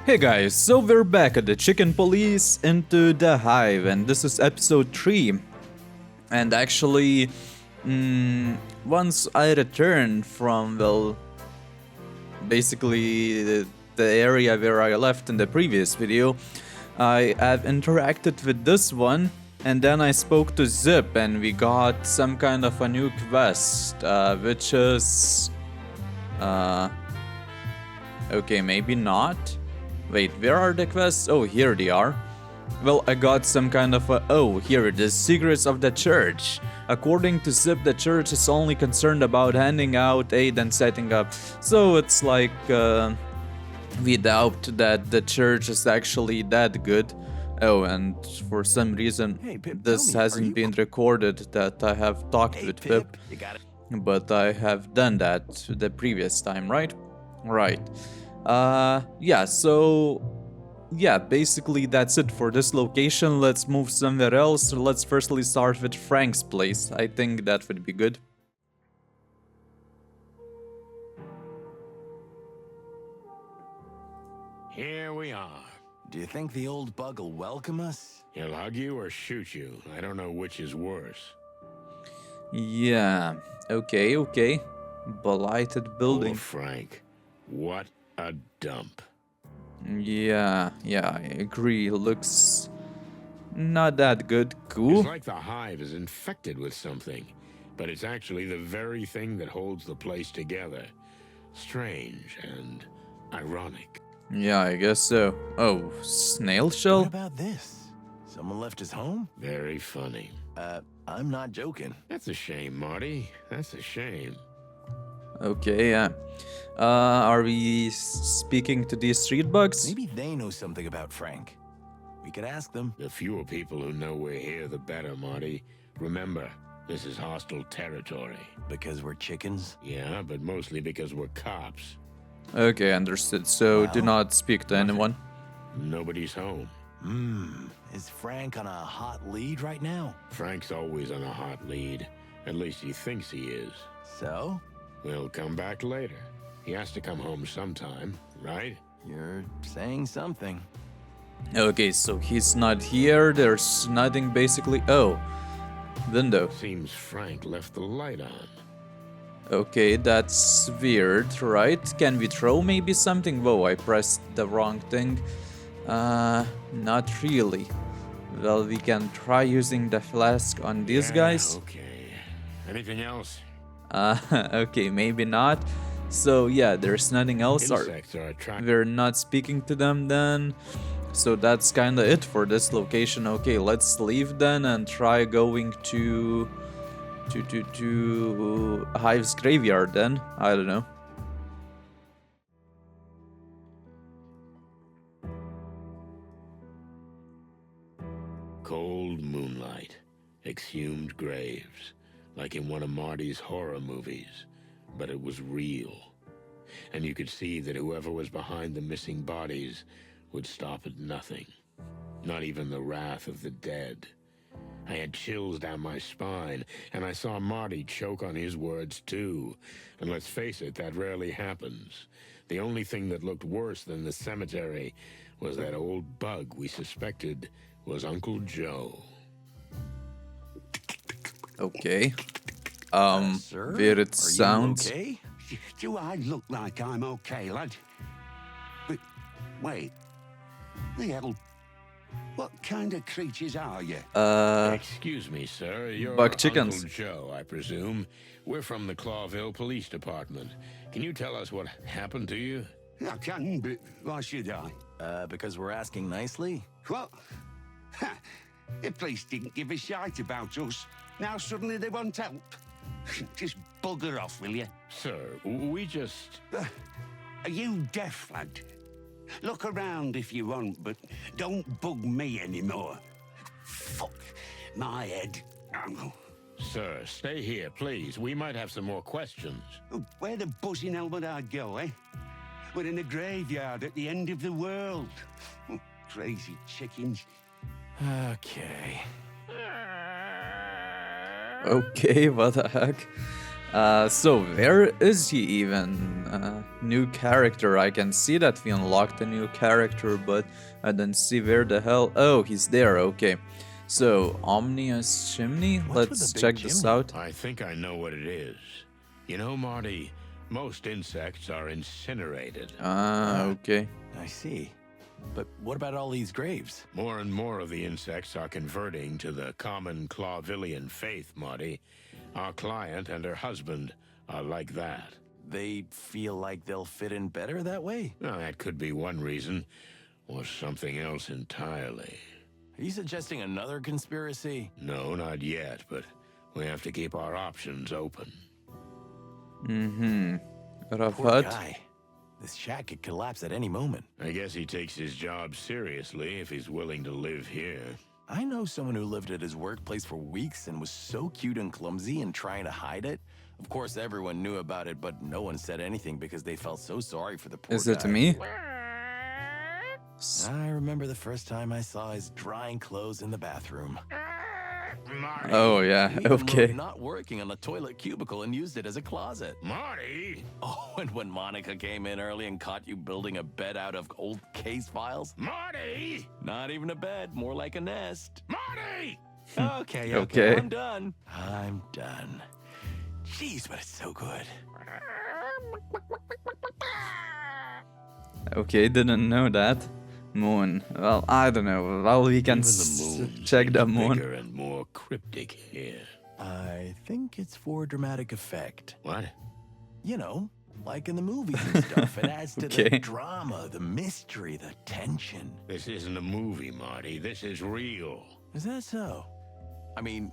Hey guys, so we're back at the Chicken Police into the Hive, and this is episode 3. And actually, once I returned from, well, basically the area where I left in the previous video, I have interacted with this one, and then I spoke to Zipp, and we got some kind of a new quest, which is... okay, maybe not. Wait, where are the quests? Oh, here they are. Well, I got some kind of a... Oh, here it is. Secrets of the Church. According to Zipp, the Church is only concerned about handing out aid and setting up. So it's like... we doubt that the Church is actually that good. Oh, and for some reason, this hasn't been recorded that I have talked with Pip. But I have done that the previous time, right? Right. Yeah, so... yeah, basically that's it for this location. Let's move somewhere else. Let's firstly start with Frank's place. I think that would be good. Here we are. Do you think the old bug will welcome us? He'll hug you or shoot you. I don't know which is worse. Yeah, okay. Blighted building. Oh, Frank. What a dump. Yeah, I agree. Looks not that good. Cool. It's like the Hive is infected with something, but it's actually the very thing that holds the place together. Strange and ironic. Yeah, I guess so. Oh, snail shell? What about this? Someone left his home? Very funny. I'm not joking. That's a shame, Marty. That's a shame. Okay, yeah. Are we speaking to these street bugs? Maybe they know something about Frank. We could ask them. The fewer people who know we're here, the better, Marty. Remember, this is hostile territory. Because we're chickens? Yeah, but mostly because we're cops. Okay, understood. So do not speak to anyone. Nobody's home. Is Frank on a hot lead right now? Frank's always on a hot lead. At least he thinks he is. So? We'll come back later. He has to come home sometime, right? You're saying something. Okay, so he's not here. There's nothing basically. Oh, window. Seems Frank left the light on. Okay, that's weird, right? Can we throw maybe something? Whoa, I pressed the wrong thing. Not really. Well, we can try using the flask on these guys. Okay. Anything else? Okay, maybe not. So yeah, there's nothing else. Insects are attractive. We're not speaking to them then. So that's kinda it for this location. Okay, let's leave then and try going to Hive's graveyard then. I don't know. Cold moonlight, exhumed graves, like in one of Marty's horror movies, but it was real. And you could see that whoever was behind the missing bodies would stop at nothing, not even the wrath of the dead. I had chills down my spine, and I saw Marty choke on his words too. And let's face it, that rarely happens. The only thing that looked worse than the cemetery was that old bug we suspected was Uncle Joe. Okay. Sir? Weird sounds. Are you okay? Do I look like I'm okay, lad? But wait, the hell? What kind of creatures are you? Excuse me, sir. You're Bug chickens. Uncle Joe, I presume. We're from the Clawville Police Department. Can you tell us what happened to you? I can, but why should I? Because we're asking nicely? What? Ha! The police didn't give a shite about us. Now suddenly they want help. Just bugger off, will you? Sir, we just... Are you deaf, lad? Look around if you want, but don't bug me anymore. Fuck my head. Oh. Sir, stay here, please. We might have some more questions. Where the buzzing hell would I go, eh? We're in a graveyard at the end of the world. Crazy chickens. Okay. Okay, what the heck? So where is he even? New character. I can see that we unlocked a new character, but I don't see where the hell. Oh, he's there. Okay. So ominous chimney. What's with Let's the big check this chimney? out. I think I know what it is. You know, Marty, most insects are incinerated. Okay. I see. But what about all these graves? More and more of the insects are converting to the common Clawvillian faith, Marty. Our client and her husband are like that. They feel like they'll fit in better that way? Now, that could be one reason, or something else entirely. Are you suggesting another conspiracy? No, not yet, but we have to keep our options open. Mm-hmm. Poor Rafat. guy. This shack could collapse at any moment. I guess he takes his job seriously if he's willing to live here. I know someone who lived at his workplace for weeks and was so cute and clumsy and trying to hide it. Of course, everyone knew about it, but no one said anything because they felt so sorry for the poor Is guy. it me? I remember the first time I saw his drying clothes in the bathroom. Marty! Oh yeah. He even Okay. moved not working on the toilet cubicle and used it as a closet. Marty! Oh, and when Monica came in early and caught you building a bed out of old case files? Marty! Not even a bed, more like a nest. Marty! Okay, Okay. I'm done. I'm done. Jeez, but it's so good. Okay, didn't know that. Moon. Well, I don't know. Well, we can Even the moon check the seems moon. bigger and more cryptic here. I think it's for dramatic effect. What? You know, like in the movies and stuff. It adds to Okay. the drama, the mystery, the tension. This isn't a movie, Marty. This is real. Is that so? I mean,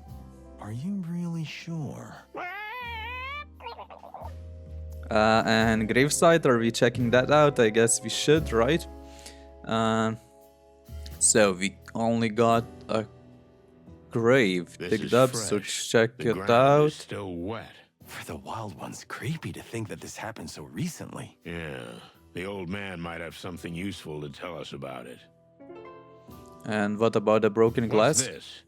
are you really sure? And gravesite, are we checking that out? I guess we should, right? So we only got a grave This digged is up, so fresh. check The it ground out. is still wet. For the wild ones, creepy to think that this happened so recently. Yeah. The old man might have something useful to tell us about it. And what about the broken glass? What's this?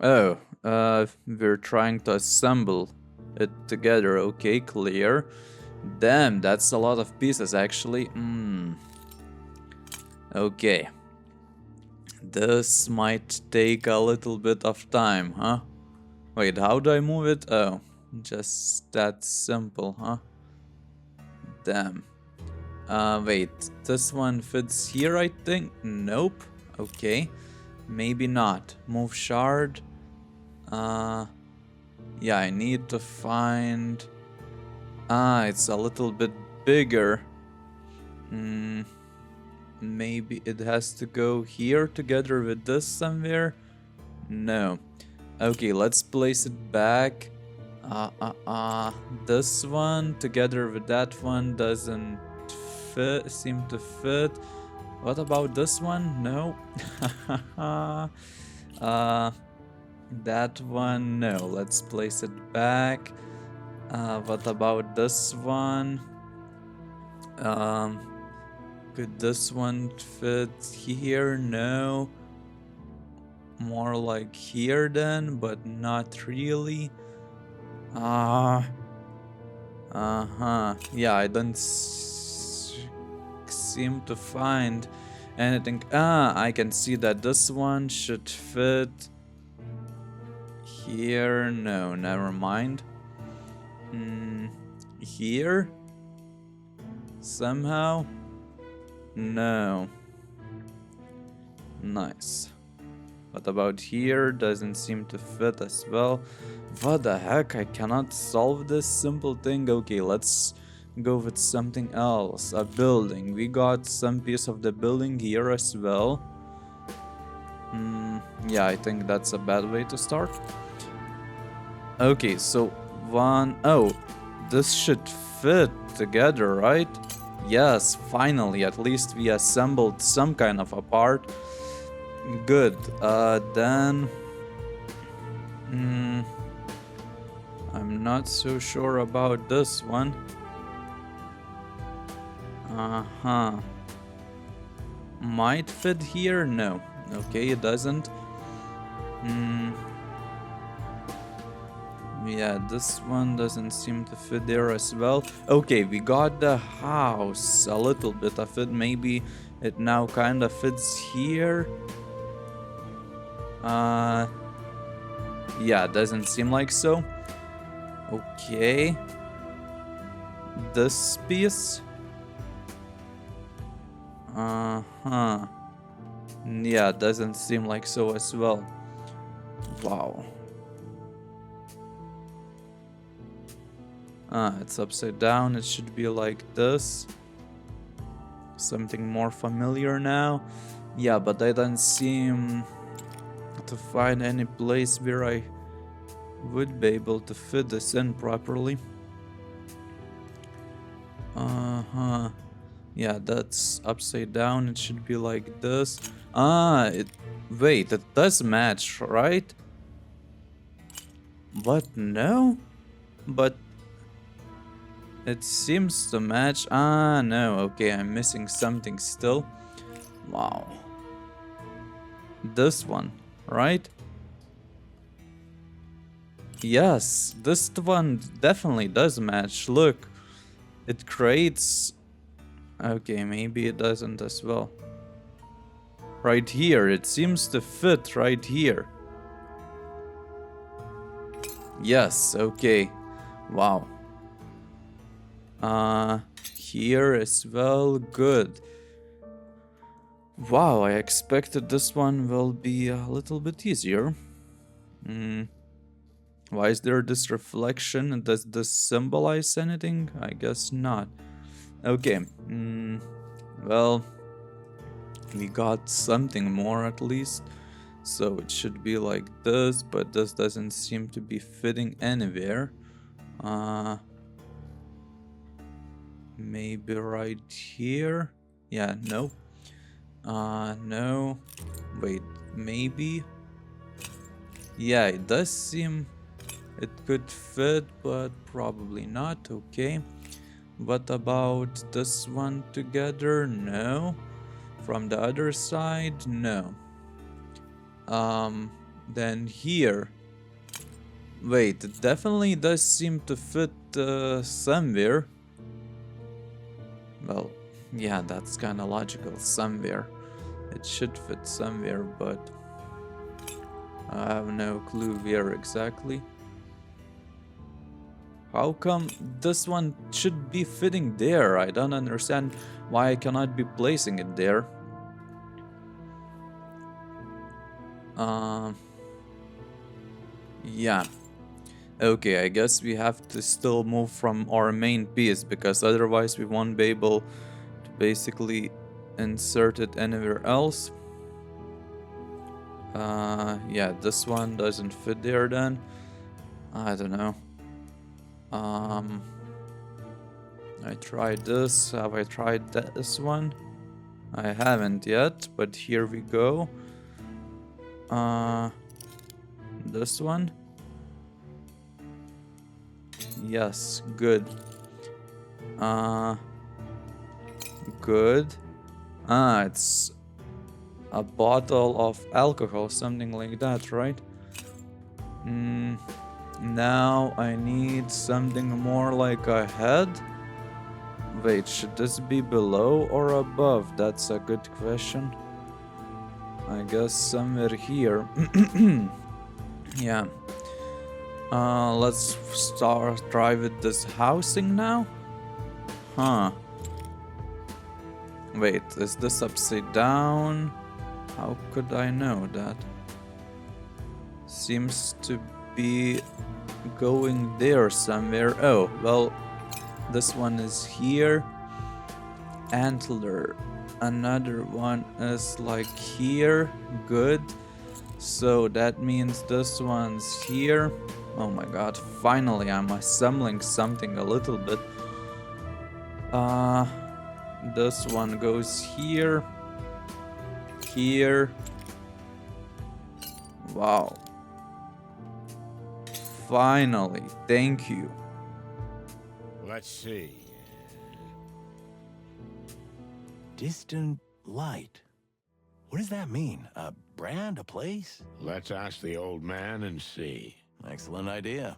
Oh, we're trying to assemble it together. Okay, clear. Damn, that's a lot of pieces actually. Okay. This might take a little bit of time, huh? Wait, how do I move it? Oh, just that simple, huh? Damn. Wait, this one fits here, I think? Nope. Okay. Maybe not. Move shard. Yeah, I need to find... it's a little bit bigger. Maybe it has to go here together with this somewhere? No. Okay, let's place it back. This one together with that one doesn't seem to fit. What about this one? No. That one, no. Let's place it back. What about this one? Could this one fit here? No. More like here then, but not really. Yeah, I don't seem to find anything. I can see that this one should fit here. No, never mind. Here? Somehow? No. Nice. What about here? Doesn't seem to fit as well. What the heck? I cannot solve this simple thing. Okay, let's go with something else. A building. We got some piece of the building here as well. Yeah, I think that's a bad way to start. Okay, so one... Oh, this should fit together, right? Yes, finally, at least we assembled some kind of a part. Good. Then... I'm not so sure about this one. Might fit here? No. Okay, it doesn't. Yeah, this one doesn't seem to fit there as well. Okay, we got the house. A little bit of it. Maybe it now kind of fits here. Yeah, doesn't seem like so. Okay. This piece. Uh-huh. Yeah, doesn't seem like so as well. Wow. It's upside down. It should be like this. Something more familiar now. Yeah, but I don't seem to find any place where I would be able to fit this in properly. Uh-huh. Yeah, that's upside down. It should be like this. Wait, it does match, right? What? No? But it seems to match. No. Okay, I'm missing something still. Wow. This one, right? Yes, this one definitely does match. Look, it creates... Okay, maybe it doesn't as well. Right here, it seems to fit right here. Yes, okay. Wow. Here as well, good. Wow, I expected this one will be a little bit easier. Why is there this reflection? Does this symbolize anything? I guess not. Okay. Well, we got something more at least. So it should be like this, but this doesn't seem to be fitting anywhere. Maybe right here? Yeah, no. No. Wait, maybe? Yeah, it does seem it could fit, but probably not. Okay. What about this one together? No. From the other side? No. Then here. Wait, it definitely does seem to fit somewhere. Well, yeah, that's kind of logical. Somewhere. It should fit somewhere, but I have no clue where exactly. How come this one should be fitting there? I don't understand why I cannot be placing it there. Yeah. Okay, I guess we have to still move from our main piece, because otherwise we won't be able to basically insert it anywhere else. Yeah, this one doesn't fit there then. I don't know. I tried this. Have I tried this one? I haven't yet, but here we go. This one? Yes, good. Good. It's a bottle of alcohol, something like that, right? Now I need something more like a head. Wait, should this be below or above? That's a good question. I guess somewhere here. Yeah. Let's try with this housing now. Huh. Wait, is this upside down? How could I know that? Seems to be going there somewhere. Oh, well, this one is here. Antler. Another one is like here. Good. So that means this one's here. Oh my god, finally I'm assembling something a little bit. This one goes here. Here. Wow. Finally, thank you. Let's see. Distant light. What does that mean? A brand, a place? Let's ask the old man and see. Excellent idea.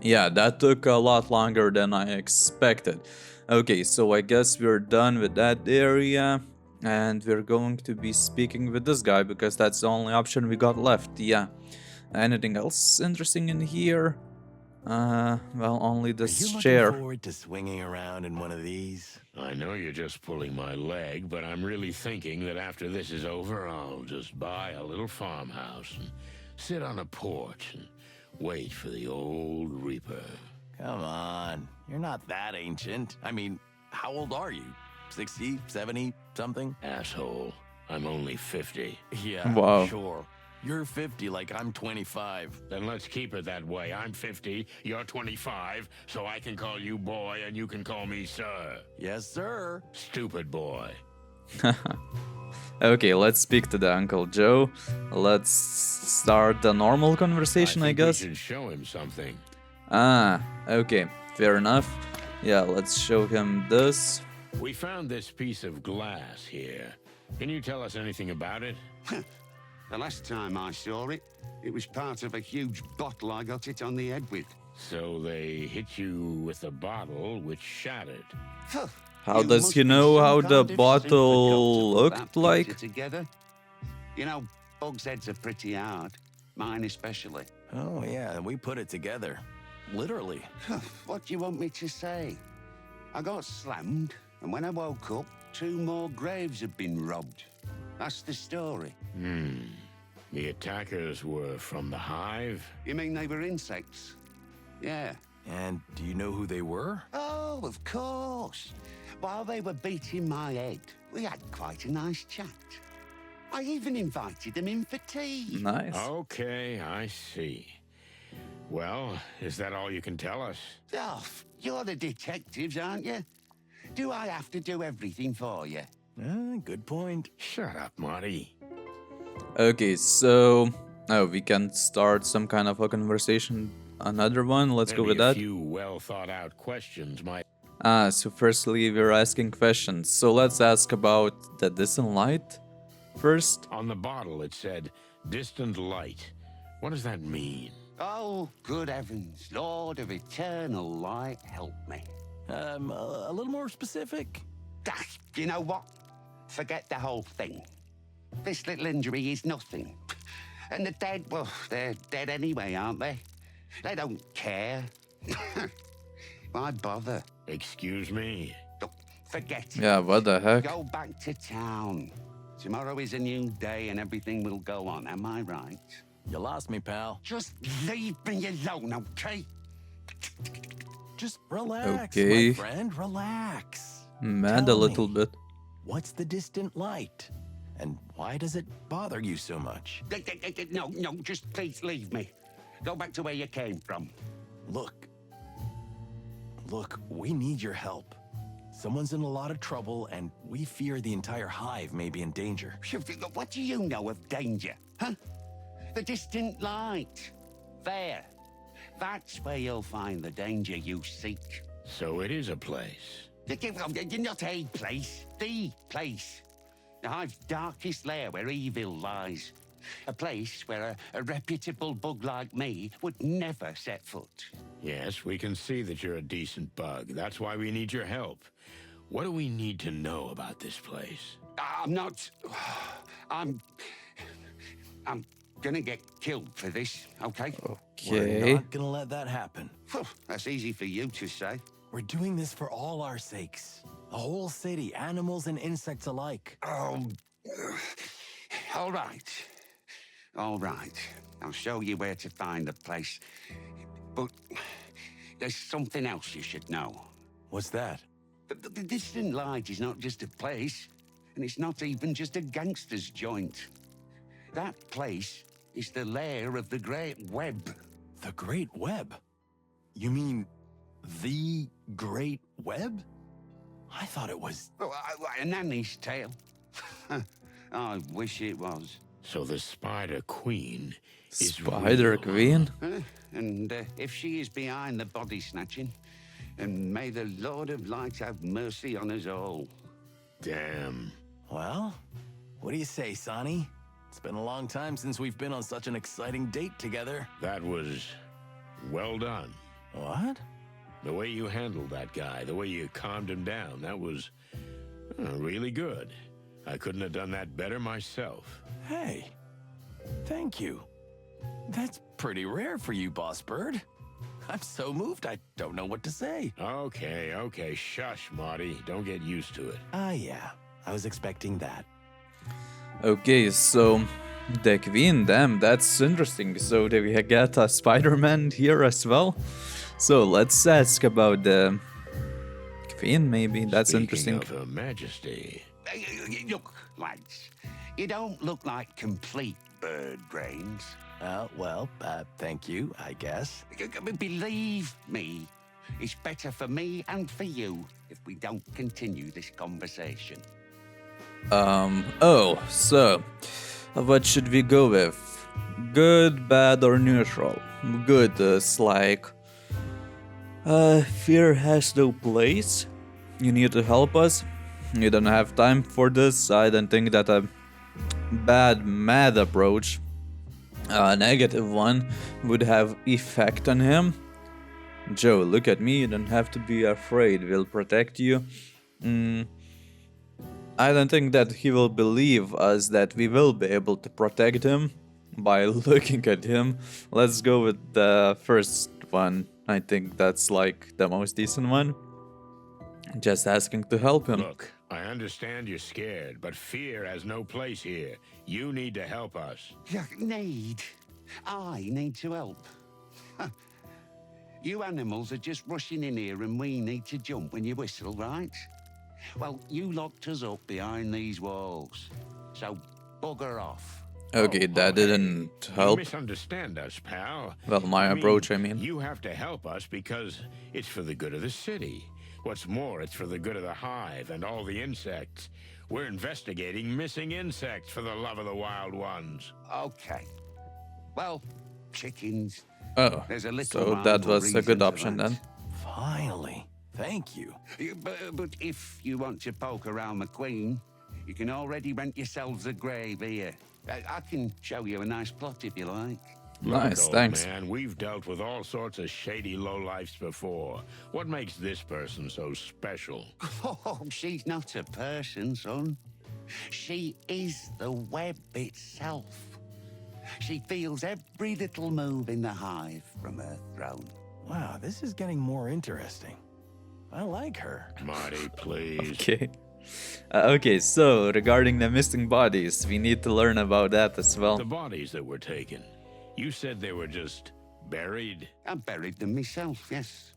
Yeah, that took a lot longer than I expected. Okay, so I guess we're done with that area. And we're going to be speaking with this guy because that's the only option we got left. Yeah. Anything else interesting in here? Well, only Are this you looking chair. forward to swinging around in one of these? I know you're just pulling my leg, but I'm really thinking that after this is over, I'll just buy a little farmhouse and sit on a porch and wait for the old Reaper. Come on, you're not that ancient. I mean, how old are you? 60, 70, something? Asshole, I'm only 50. Yeah, Wow. sure. You're 50 like I'm 25. Then let's keep it that way. I'm 50, you're 25, so I can call you boy and you can call me sir. Yes, sir. Stupid boy. Okay, let's speak to the Uncle Joe. Let's start the normal conversation, I think guess. we should show him something. Ah, okay, fair enough. Yeah, let's show him this. We found this piece of glass here. Can you tell us anything about it? The last time I saw it, it was part of a huge bottle I got it on the head with. So they hit you with a bottle which shattered. How You does must he be know some how the kind of bottle super cop to put looked that picture like? Together. You know, bugs' heads are pretty hard. Mine especially. Oh, yeah, we put it together. Literally. What do you want me to say? I got slammed, and when I woke up, 2 more graves had been robbed. That's the story. The attackers were from the Hive? You mean they were insects? Yeah. And do you know who they were? Oh, of course. While they were beating my head, we had quite a nice chat. I even invited them in for tea. Nice. Okay, I see. Well, is that all you can tell us? Oh, you're the detectives, aren't you? Do I have to do everything for you? Good point. Shut up, Marty. Okay, so we can start some kind of a conversation. Another one. Let's go Maybe with a that. few well-thought-out questions might... So firstly, we're asking questions. So let's ask about the distant light first. On the bottle, it said, distant light. What does that mean? Oh, good heavens, Lord of eternal light, help me. A little more specific? Ah, you know what? Forget the whole thing. This little injury is nothing. And the dead, well, they're dead anyway, aren't they? They don't care. Why bother? Excuse me? Look, forget it. Yeah, what the heck? Go back to town. Tomorrow is a new day and everything will go on, am I right? You lost me, pal. Just leave me alone, okay? Just relax, Okay. my friend. Relax. Mad a Tell little me, bit. What's the distant light? And why does it bother you so much? No, just please leave me. Go back to where you came from. Look, we need your help. Someone's in a lot of trouble, and we fear the entire hive may be in danger. What do you know of danger, huh? The distant light. There. That's where you'll find the danger you seek. So it is a place. Not a place, the place. The hive's darkest lair where evil lies. A place where a reputable bug like me would never set foot. Yes, we can see that you're a decent bug. That's why we need your help. What do we need to know about this place? I'm not... I'm gonna get killed for this, okay? We're Okay. not gonna let that happen. That's easy for you to say. We're doing this for all our sakes. The whole city, animals and insects alike. Oh, all right. All right. I'll show you where to find the place. But there's something else you should know. What's that? The distant light is not just a place, and it's not even just a gangster's joint. That place is the lair of the Great Web. The Great Web? You mean the Great Web? I thought it was... Oh, a nanny's tale. I wish it was. So the Spider Queen is Spider real. Queen? And if she is behind the body snatching, and may the Lord of Light have mercy on us all. Damn. Well, what do you say, Sonny? It's been a long time since we've been on such an exciting date together. That was well done. What? The way you handled that guy, the way you calmed him down, that was really good. I couldn't have done that better myself. Hey, thank you. That's pretty rare for you, Boss Bird. I'm so moved, I don't know what to say. Okay, shush, Marty. Don't get used to it. Yeah, I was expecting that. Okay, so the Queen, damn, that's interesting. So we get a Spider-Man here as well. So let's ask about the Queen, maybe. That's Speaking interesting. of Her Majesty. Look, lads, you don't look like complete bird brains. Well, thank you, I guess. Believe me, it's better for me and for you if we don't continue this conversation. Oh, so what should we go with? Good, bad, or neutral? Good is like fear has no place. You need to help us. You don't have time for this. I don't think that a bad, mad approach, a negative one, would have effect on him. Joe, look at me. You don't have to be afraid. We'll protect you. I don't think that he will believe us that we will be able to protect him by looking at him. Let's go with the first one. I think that's like the most decent one. Just asking to help him. Look, I understand you're scared, but fear has no place here. You need to help us. I need to help. You animals are just rushing in here and we need to jump when you whistle, right? Well, you locked us up behind these walls, so bugger off. Okay, that didn't You help. misunderstand us, pal. Well, my approach, I mean. You have to help us because it's for the good of the city. What's more, it's for the good of the hive and all the insects. We're investigating missing insects for the love of the wild ones. Okay. Well, chickens. Oh, There's a little so that rhyme or was a reason good to option that. then. Finally, thank you. But if you want to poke around the Queen, you can already rent yourselves a grave here. I can show you a nice plot if you like. Nice, Look, old thanks. man, we've dealt with all sorts of shady lowlifes before. What makes this person so special? Oh, she's not a person, son. She is the web itself. She feels every little move in the hive from her throne. Wow, this is getting more interesting. I like her. Marty, please. Okay. Okay, so regarding the missing bodies, we need to learn about that as well. The bodies that were taken. You said they were just buried? I buried them myself, yes.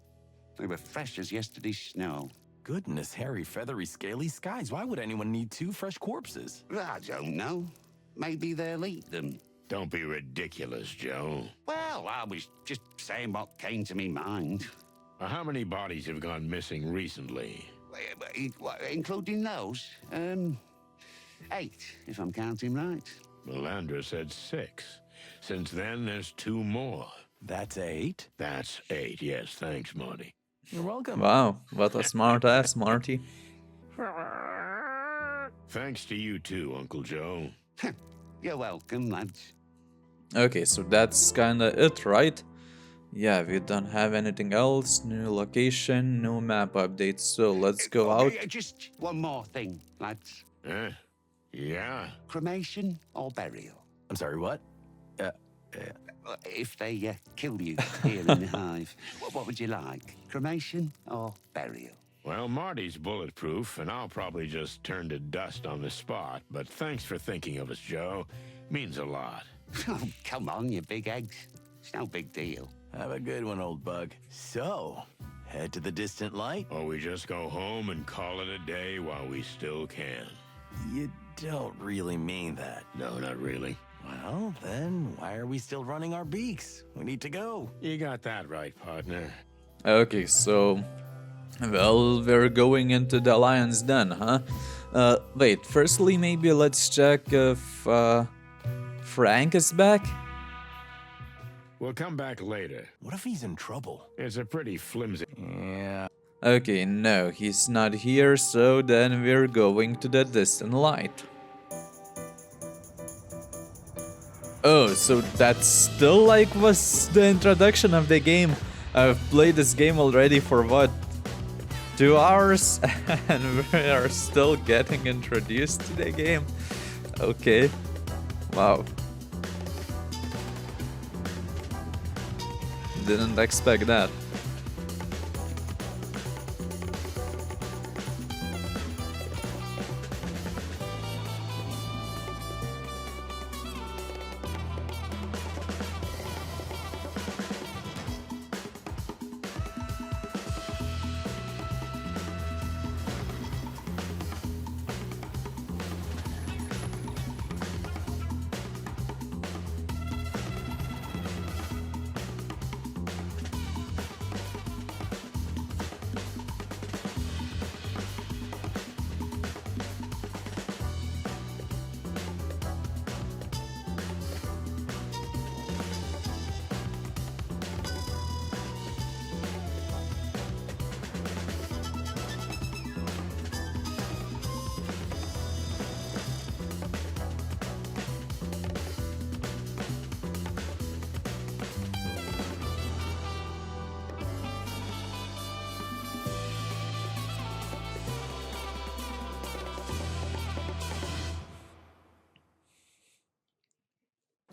They were fresh as yesterday's snow. Goodness, hairy, feathery, scaly skies. Why would anyone need 2 fresh corpses? I don't know. Maybe they'll eat them. Don't be ridiculous, Joe. Well, I was just saying what came to me mind. How many bodies have gone missing recently? Including those? 8, if I'm counting right. Melandra said 6. Since then, there's 2 more. That's 8. That's 8, yes. Thanks, Marty. You're welcome. Wow, what a smart ass, Marty. Thanks to you too, Uncle Joe. You're welcome, lads. Okay, so that's kinda it, right? Yeah, we don't have anything else. New location, no map updates. So let's go out. Just one more thing, lads. Yeah? Cremation or burial? I'm sorry, what? If they kill you here in the hive, what would you like? Cremation or burial? Well, Marty's bulletproof, and I'll probably just turn to dust on the spot, but thanks for thinking of us, Joe. Means a lot. Oh, come on, you big eggs. It's no big deal. Have a good one, old bug. So, head to the distant light? Or we just go home and call it a day while we still can. You don't really mean that. No, not really. Well, then why are we still running our beaks? We need to go. You got that right, partner. Okay, so... Well, we're going into the Alliance then, huh? Wait, firstly, maybe let's check if Frank is back? We'll come back later. What if he's in trouble? It's a pretty flimsy... Yeah. Okay, no, he's not here, so then we're going to the distant light. Oh, so that still like was the introduction of the game. I've played this game already for what? 2 hours? And we are still getting introduced to the game? Okay. Wow. Didn't expect that.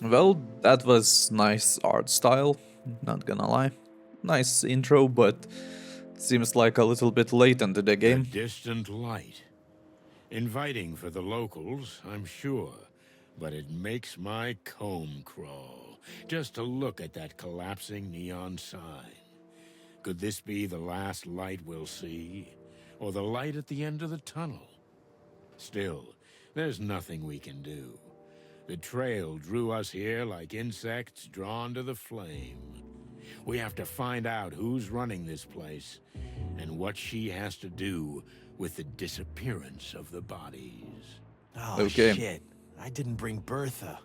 Well, that was nice art style, not gonna lie. Nice intro, but seems like a little bit late into the The game. distant light. Inviting for the locals, I'm sure. But it makes my comb crawl. Just to look at that collapsing neon sign. Could this be the last light we'll see? Or the light at the end of the tunnel? Still, there's nothing we can do. The trail drew us here like insects drawn to the flame. We have to find out who's running this place, and what she has to do with the disappearance of the bodies. Oh, Okay. shit. I didn't bring Bertha.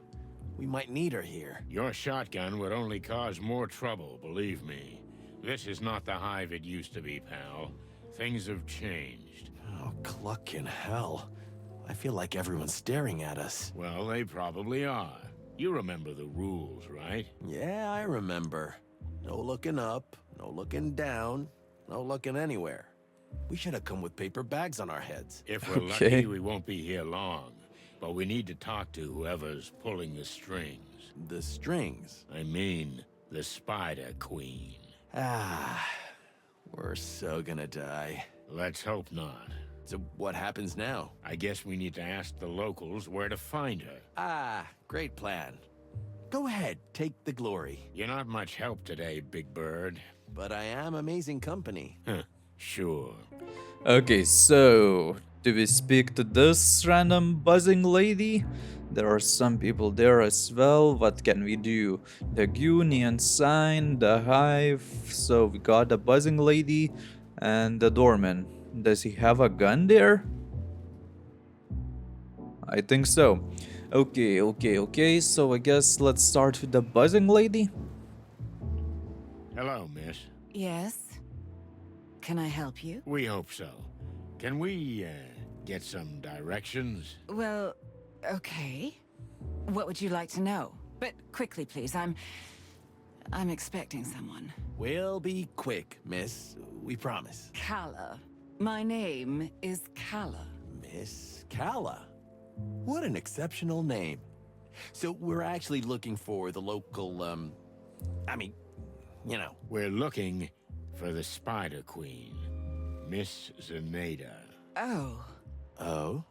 We might need her here. Your shotgun would only cause more trouble, believe me. This is not the Hive it used to be, pal. Things have changed. Oh, cluck in hell. I feel like everyone's staring at us. Well, they probably are. You remember the rules, right? Yeah, I remember. No looking up, no looking down, no looking anywhere. We should have come with paper bags on our heads. If we're Okay. lucky, we won't be here long. But we need to talk to whoever's pulling the strings. The strings. I mean, the Spider Queen. Ah, we're so gonna die. Let's hope not. So what happens now? I guess we need to ask the locals where to find her. Ah, great plan. Go ahead, take the glory. You're not much help today, Big Bird. But I am amazing company. Huh, sure. Okay, so do we speak to this random buzzing lady? There are some people there as well. What can we do? The neon sign, the hive. So we got the buzzing lady and the doorman. Does he have a gun there? I think so. Okay. So I guess let's start with the buzzing lady. Hello, miss. Yes? Can I help you? We hope so. Can we, get some directions? Well, okay. What would you like to know? But quickly, please. I'm expecting someone. We'll be quick, miss. We promise. Kala. My name is Kala. Miss Kala. What an exceptional name. So we're actually looking for the local, I mean, you know. We're looking for the Spider Queen, Miss Zenaida. Oh. Oh?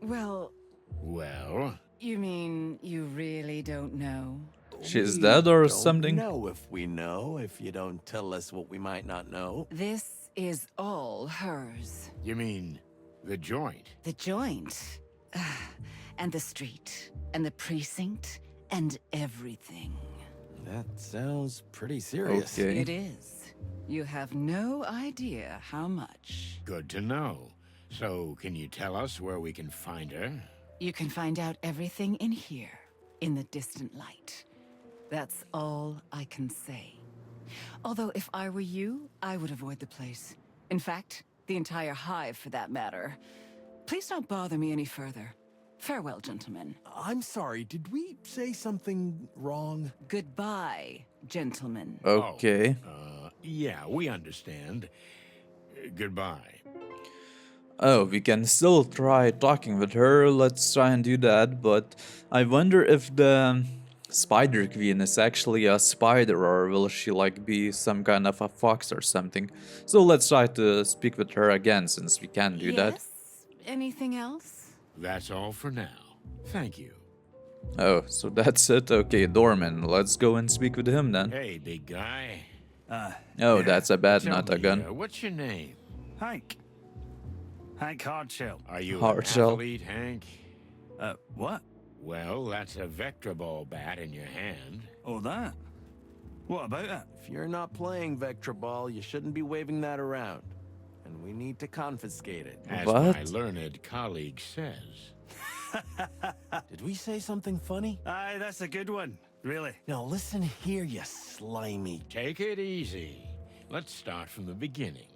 Well, Well, you mean you really don't know? She's We dead or don't something? know if we know, if you don't tell us what we might not know. This is all hers. you mean the joint? The joint. And the street. And the precinct. And everything. That sounds pretty serious. Okay. It is. You have no idea how much. Good to know. So, can you tell us where we can find her? You can find out everything in here, in the distant light. That's all I can say. Although if I were you, I would avoid the place. In fact, the entire hive for that matter. Please don't bother me any further. Farewell, gentlemen. I'm sorry, did we say something wrong? Goodbye, gentlemen. Okay. Yeah, we understand. Goodbye. Oh, we can still try talking with her. Let's try and do that. But I wonder if the Spider Queen is actually a spider, or will she like be some kind of a fox or something. So let's try to speak with her again since we can do that. Yes? Anything else? That's all for now. Thank you. Oh, so that's it? Okay, Dorman, let's go and speak with him then. Hey, big guy. Oh, that's a bat, Tell not a me, gun. what's your name? Hank. Hank Hardshell. Are you Hard an shell. athlete, Hank? What? Well, that's a vector ball bat in your hand. Oh, that? What about it? If you're not playing Vector Ball, you shouldn't be waving that around. And we need to confiscate it. As What? my learned colleague says. Did we say something funny? Aye, that's a good one. Really? Now listen here, you slimy. Take it easy. Let's start from the beginning.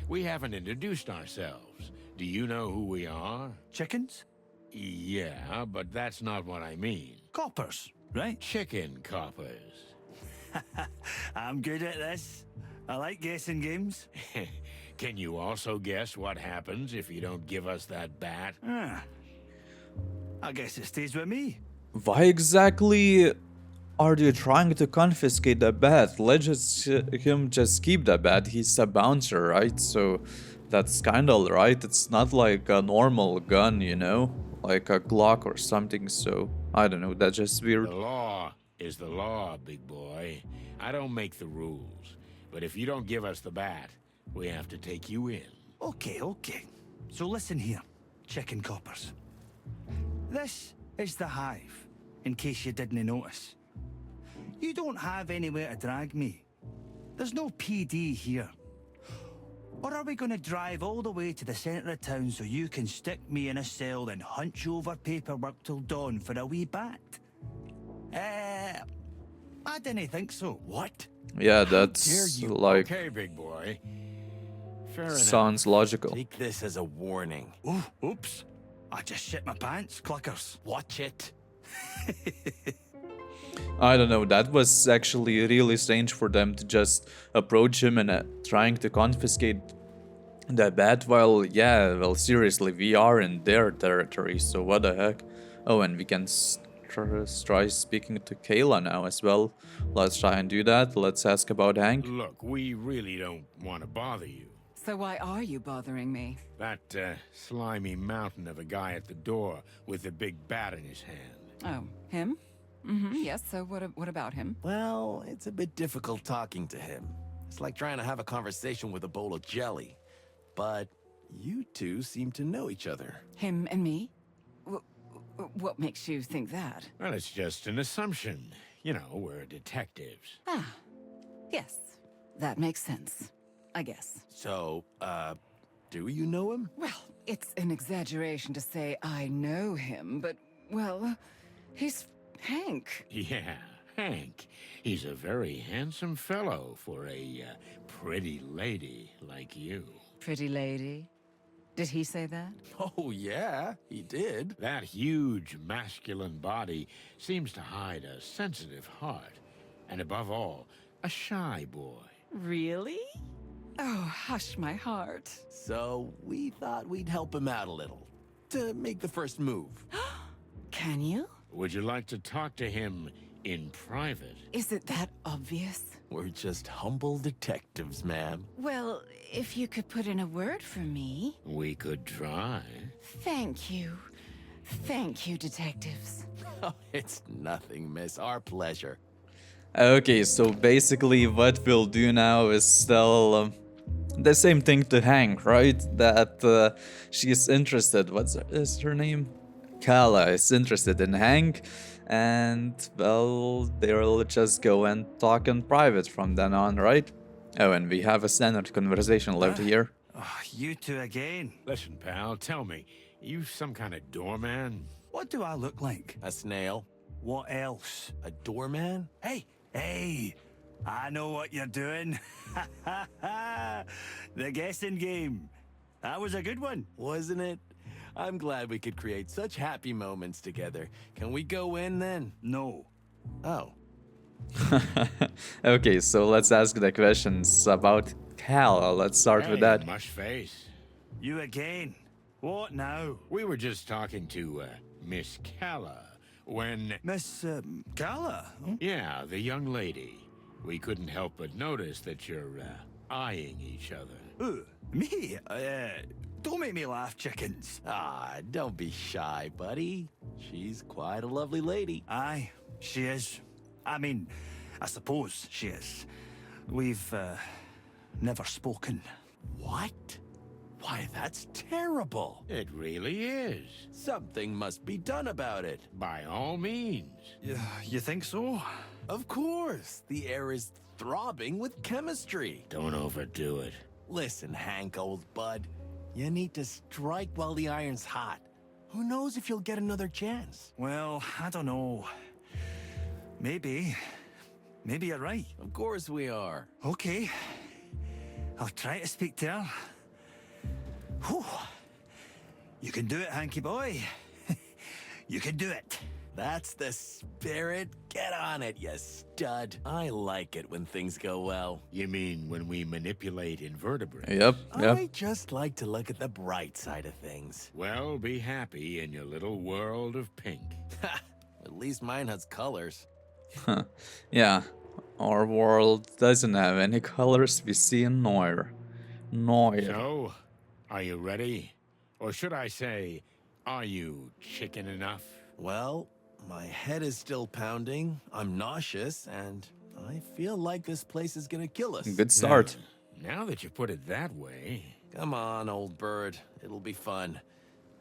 We haven't introduced ourselves. Do you know who we are? Chickens? Yeah, but that's not what I mean. Coppers, right? Chicken coppers. I'm good at this. I like guessing games. Can you also guess what happens if you don't give us that bat? I guess it stays with me. Why exactly are you trying to confiscate the bat? Let him just keep the bat. He's a bouncer, right? So that's kinda right. It's not like a normal gun, you know? Like a Glock or something, so I don't know, that's just weird. The law is the law, big boy. I don't make the rules. But if you don't give us the bat, we have to take you in. Okay. So listen here, chicken coppers. This is the Hive, in case you didn't notice. You don't have anywhere to drag me. There's no PD here. Or are we going to drive all the way to the centre of town so you can stick me in a cell and hunch over paperwork till dawn for a wee bat? I didn't think so. What? Yeah, dare that's you? like Okay, big boy. Fair enough. sounds logical. Take this as a warning. Oh, oops. I just shit my pants, clickers. Watch it. I don't know, that was actually really strange for them to just approach him and trying to confiscate the bat while, yeah, well, seriously, we are in their territory, so what the heck. Oh, and we can try speaking to Kayla now as well. Let's try and do that. Let's ask about Hank. Look, we really don't want to bother you. So why are you bothering me? That slimy mountain of a guy at the door with the big bat in his hand. Oh, him? Yes, so what about him? Well, it's a bit difficult talking to him. It's like trying to have a conversation with a bowl of jelly. But you two seem to know each other. Him and me? What makes you think that? Well, it's just an assumption. You know, we're detectives. Ah, yes. That makes sense, I guess. So, do you know him? Well, it's an exaggeration to say I know him, but, well, he's Hank. Yeah, Hank. He's a very handsome fellow for a pretty lady like you. Pretty lady. Did he say that? Oh, yeah, he did. That huge masculine body seems to hide a sensitive heart. And above all, a shy boy. Really? Oh, hush my heart. So, we thought we'd help him out a little. To make the first move. Can you? Would you like to talk to him in private? Is it that obvious? We're just humble detectives, ma'am. Well, if you could put in a word for me. We could try. Thank you. Thank you, detectives. Oh, it's nothing, miss. Our pleasure. Okay, so basically what we'll do now is tell the same thing to Hank, right? That she's interested. Is her name? Kala is interested in Hank, and well, they'll just go and talk in private from then on, right? Oh, and we have a standard conversation left here. Oh, you two again. Listen, pal, tell me, you some kind of doorman? What do I look like? A snail. What else? A doorman? Hey, I know what you're doing. The guessing game. That was a good one. Wasn't it? I'm glad we could create such happy moments together. Can we go in then? No. Oh. Okay, so let's ask the questions about Cal. Let's start with that. Mush face. You again? What now? We were just talking to Miss Calla when... Miss Gala? Yeah, the young lady. We couldn't help but notice that you're eyeing each other. Ooh, me? Don't make me laugh, chickens. Ah, don't be shy, buddy. She's quite a lovely lady. Aye, she is. I mean, I suppose she is. We've never spoken. What? Why, that's terrible. It really is. Something must be done about it. By all means. You think so? Of course. The air is throbbing with chemistry. Don't overdo it. Listen, Hank, old bud. You need to strike while the iron's hot. Who knows if you'll get another chance? Well, I don't know. Maybe. Maybe you're right. Of course we are. Okay. I'll try to speak to her. Whew. You can do it, Hanky boy. You can do it. That's the spirit. Get on it, you stud. I like it when things go well. You mean when we manipulate invertebrates? Yep, yep. I just like to look at the bright side of things. Well, be happy in your little world of pink. At least mine has colors. Yeah, our world doesn't have any colors we see in Noir. Noir. So, are you ready? Or should I say, are you chicken enough? Well, my head is still pounding, I'm nauseous, and I feel like this place is gonna kill us. Good start. Now that you put it that way... Come on, old bird. It'll be fun.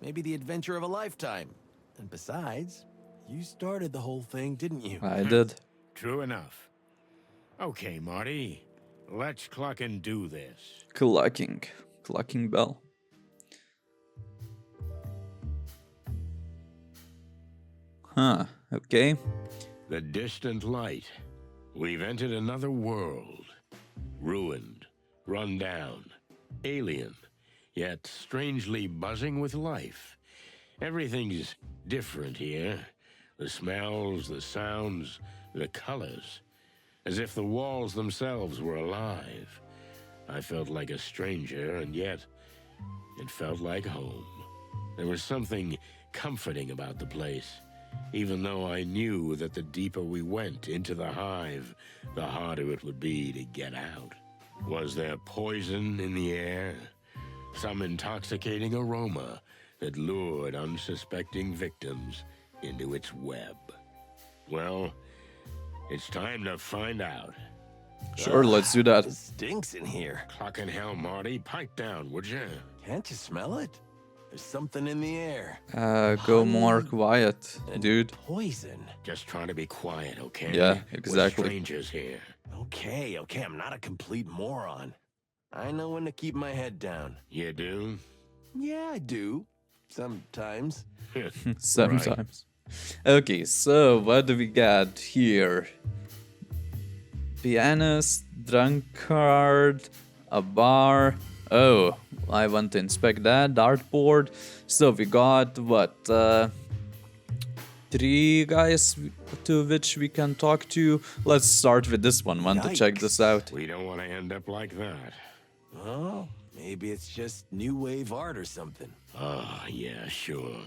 Maybe the adventure of a lifetime. And besides, you started the whole thing, didn't you? I did. True enough. Okay, Marty. Let's cluck and do this. Clucking. Clucking bell. Huh, okay. The distant light. We've entered another world. Ruined, run down, alien, yet strangely buzzing with life. Everything's different here. The smells, the sounds, the colors. As if the walls themselves were alive. I felt like a stranger, and yet it felt like home. There was something comforting about the place. Even though I knew that the deeper we went into the hive, the harder it would be to get out. Was there poison in the air? Some intoxicating aroma that lured unsuspecting victims into its web? Well, it's time to find out. Sure, let's do that. It stinks in here. Clucking hell, Marty, pipe down, would ya? Can't you smell it? There's something in the air. Go more quiet, And dude. Poison. Just trying to be quiet, okay? Yeah, We're exactly. strangers here. Okay, I'm not a complete moron. I know when to keep my head down. You do? Yeah, I do. Sometimes. Sometimes. Okay, so what do we got here? Pianist, drunkard, a bar. Oh, I want to inspect that. Dartboard. So we got what? 3 guys to which we can talk to. Let's start with this one. Want to check this out? We don't want to end up like that. Oh, maybe it's just new wave art or something. Ah, yeah, sure.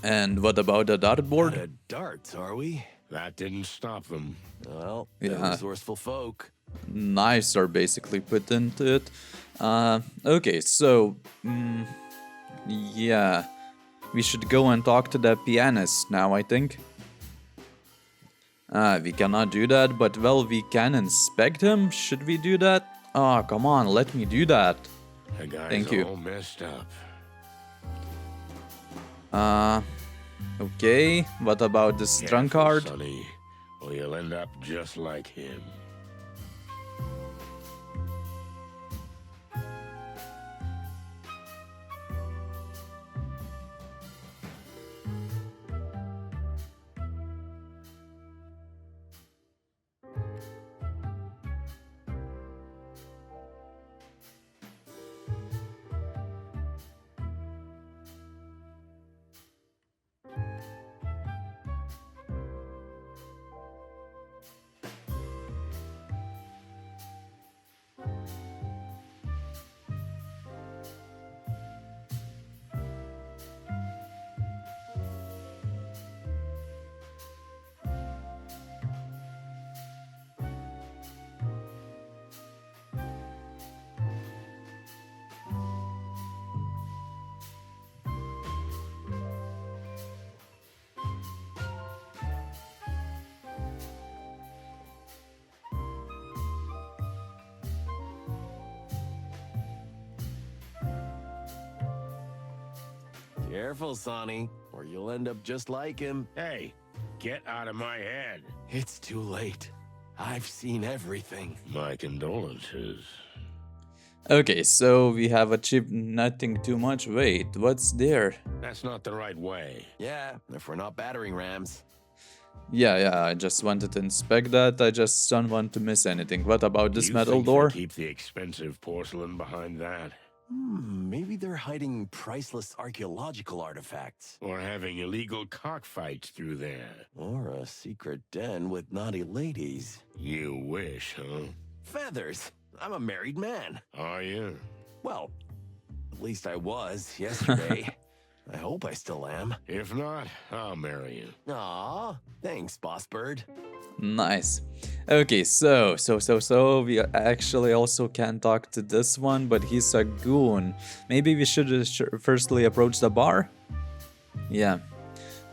And what about the dartboard? Out of darts, are we? That didn't stop them. Well, Yeah. they're resourceful folk. Knives are basically put into it. Okay, so yeah, we should go and talk to the pianist now, I think. We cannot do that, but well, we can inspect him. Should we do that? Oh, come on, let me do that. The guy's Thank you. all messed up. Okay, what about this drunkard? Careful, Sonny, or you'll end up just like him. Careful, Sonny, or you'll end up just like him. Hey, get out of my head. It's too late. I've seen everything. My condolences. Okay, so we have achieved nothing too much. Wait, what's there? That's not the right way. Yeah, if we're not battering rams. Yeah, I just wanted to inspect that. I just don't want to miss anything. What about this You metal think they door? keep the expensive porcelain behind that? Maybe they're hiding priceless archaeological artifacts. Or having illegal cockfights through there? Or a secret den with naughty ladies. You wish, huh? Feathers! I'm a married man. Are you? Well, at least I was yesterday. I hope I still am. If not, I'll marry you. Aw, thanks, Boss Bird. Nice. Okay, so we actually also can talk to this one, but he's a goon. Maybe we should firstly approach the bar? Yeah.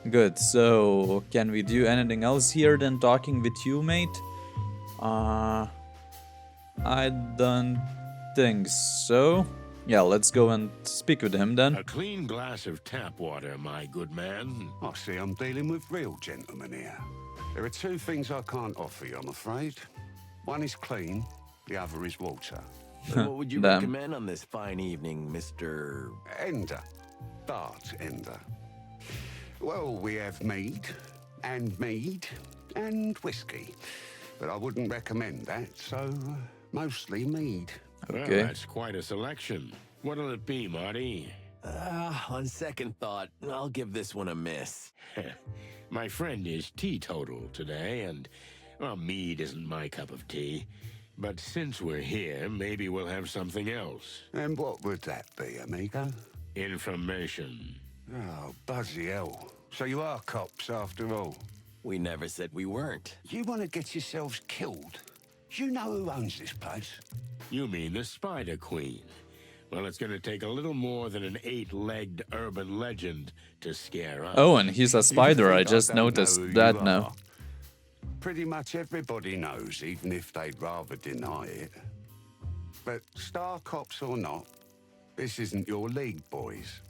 Good. So, can we do anything else here than talking with you, mate? I don't think so. Yeah, let's go and speak with him then. A clean glass of tap water, my good man. I see I'm dealing with real gentlemen here. There are two things I can't offer you, I'm afraid. One is clean, the other is water. What would you Damn. recommend on this fine evening, Mr. Ender. Bartender. Well, we have mead and whiskey. But I wouldn't recommend that, so mostly mead. Okay. Well, that's quite a selection. What'll it be, Marty? On second thought, I'll give this one a miss. My friend is teetotal today, and, well, mead isn't my cup of tea. But since we're here, maybe we'll have something else. And what would that be, amigo? Information. Oh, bloody hell. So you are cops after all? We never said we weren't. You want to get yourselves killed? You know who owns this place? You mean the Spider Queen? Well, it's gonna take a little more than an 8-legged urban legend to scare us. Oh, and he's a spider. I think just don't know noticed who that you now. are? Pretty much everybody knows, even if they'd rather deny it. But star cops or not, this isn't your league, boys.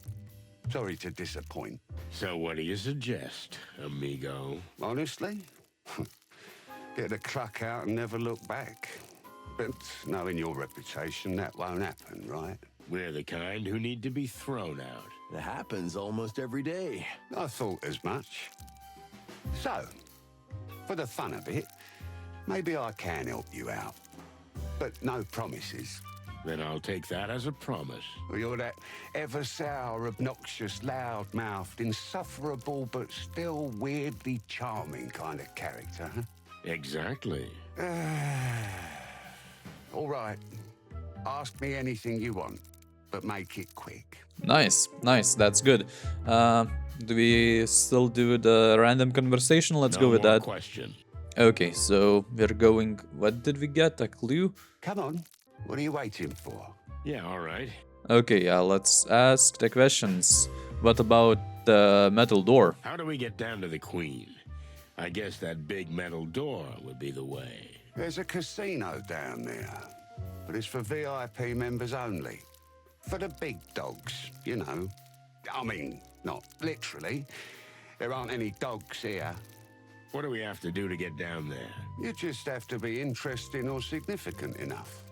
Sorry to disappoint. So what do you suggest, amigo? Honestly? Get the cluck out and never look back. But knowing your reputation, that won't happen, right? We're the kind who need to be thrown out. It happens almost every day. I thought as much. So, for the fun of it, maybe I can help you out. But no promises. Then I'll take that as a promise. Well, you're that ever-sour, obnoxious, loud-mouthed, insufferable, but still weirdly charming kind of character, huh? Exactly. All right. Ask me anything you want, but make it quick. Nice, that's good. Do we still do the random conversation? Let's go with No more that. question. Okay, so we're going. What did we get? A clue? Come on. What are you waiting for? Yeah, all right. Okay, yeah, let's ask the questions. What about the metal door? How do we get down to the Queen? I guess that big metal door would be the way. There's a casino down there, but it's for VIP members only. For the big dogs, you know. I mean, not literally. There aren't any dogs here. What do we have to do to get down there? You just have to be interesting or significant enough.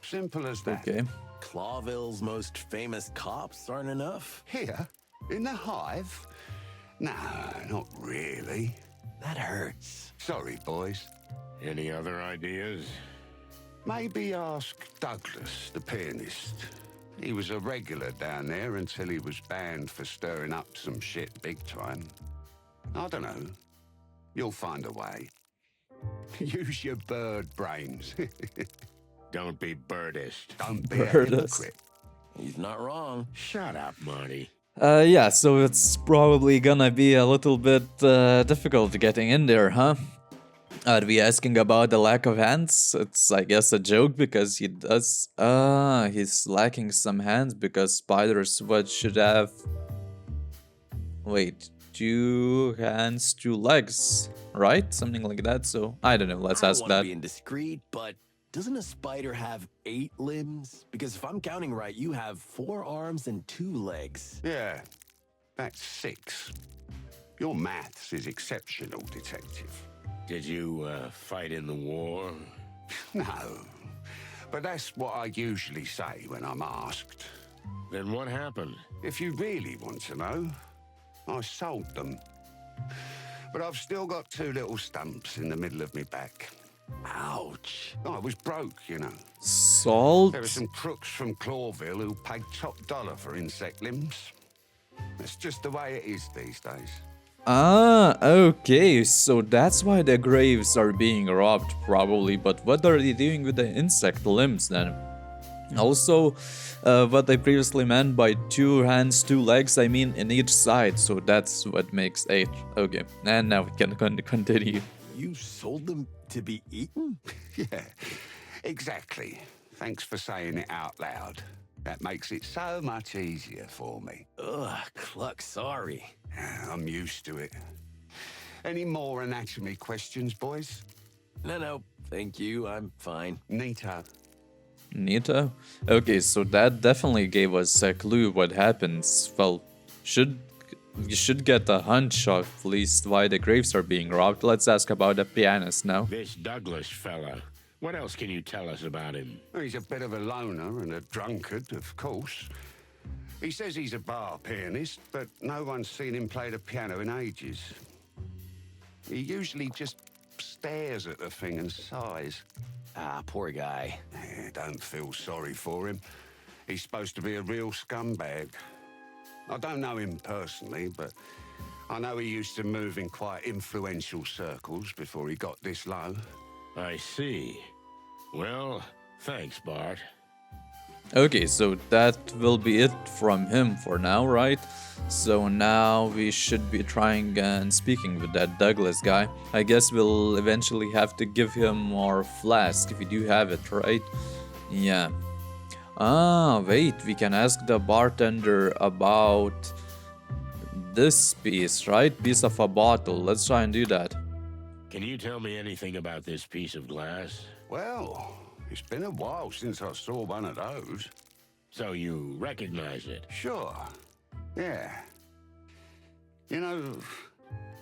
Simple as that. Okay. Clawville's most famous cops aren't enough? Here? In the Hive? No, not really. That hurts. Sorry, boys. Any other ideas? Maybe ask Douglas, the pianist. He was a regular down there until he was banned for stirring up some shit big time. I don't know. You'll find a way. Use your bird brains. Don't be birdist. Don't be a Birdist. hypocrite. He's not wrong. Shut up, Marty. Yeah, so it's probably gonna be a little bit difficult getting in there, huh? Are we asking about the lack of hands? It's, I guess, a joke because he does. He's lacking some hands because spiders what should have. Wait, 2 hands, 2 legs, right? Something like that. So I don't know. Let's I ask don't want that. to be indiscreet, but doesn't a spider have 8 limbs? Because if I'm counting right, you have 4 arms and 2 legs. Yeah, That's 6. Your maths is exceptional, Detective. Did you, fight in the war? No, but that's what I usually say when I'm asked. Then what happened? If you really want to know, I sold them. But I've still got 2 little stumps in the middle of my back. Ouch. I was broke, you know. Salt? There were some crooks from Clawville who paid top dollar for insect limbs. That's just the way it is these days. Ah, okay, so that's why the graves are being robbed, probably. But what are they doing with the insect limbs then? Also, what I previously meant by 2 hands, 2 legs, I mean in each side, so that's what makes 8. Okay, and now we can continue. You sold them to be eaten? Yeah, exactly. Thanks for saying it out loud. That makes it so much easier for me. Ugh, Cluck, sorry. I'm used to it. Any more anatomy questions, boys? No, thank you. I'm fine. Neato. Nita? Okay, so that definitely gave us a clue what happens. Well, we should get a hunch of at least why the graves are being robbed. Let's ask about the pianist now. This Douglas fella. What else can you tell us about him? He's a bit of a loner and a drunkard, of course. He says he's a bar pianist, but no one's seen him play the piano in ages. He usually just stares at the thing and sighs. Ah, poor guy. Don't feel sorry for him. He's supposed to be a real scumbag. I don't know him personally, but I know he used to move in quite influential circles before he got this low. I see. Well, thanks, Bart. Okay, so that will be it from him for now, right? So now we should be trying and speaking with that Douglas guy. I guess we'll eventually have to give him our flask if we do have it, right? Yeah. Ah, wait, we can ask the bartender about this piece, right? Piece of a bottle. Let's try and do that. Can you tell me anything about this piece of glass? Well, it's been a while since I saw one of those. So you recognize it? Sure. Yeah. You know,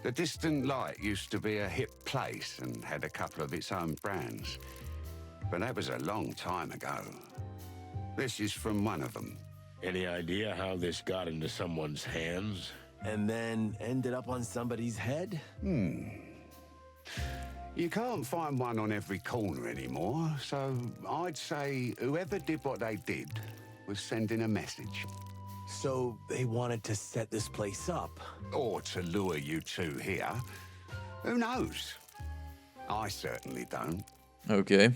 the Distant Light used to be a hip place and had a couple of its own brands. But that was a long time ago. This is from one of them. Any idea how this got into someone's hands? And then ended up on somebody's head? You can't find one on every corner anymore, so I'd say whoever did what they did was sending a message. So they wanted to set this place up. Or to lure you two here. Who knows? I certainly don't. Okay,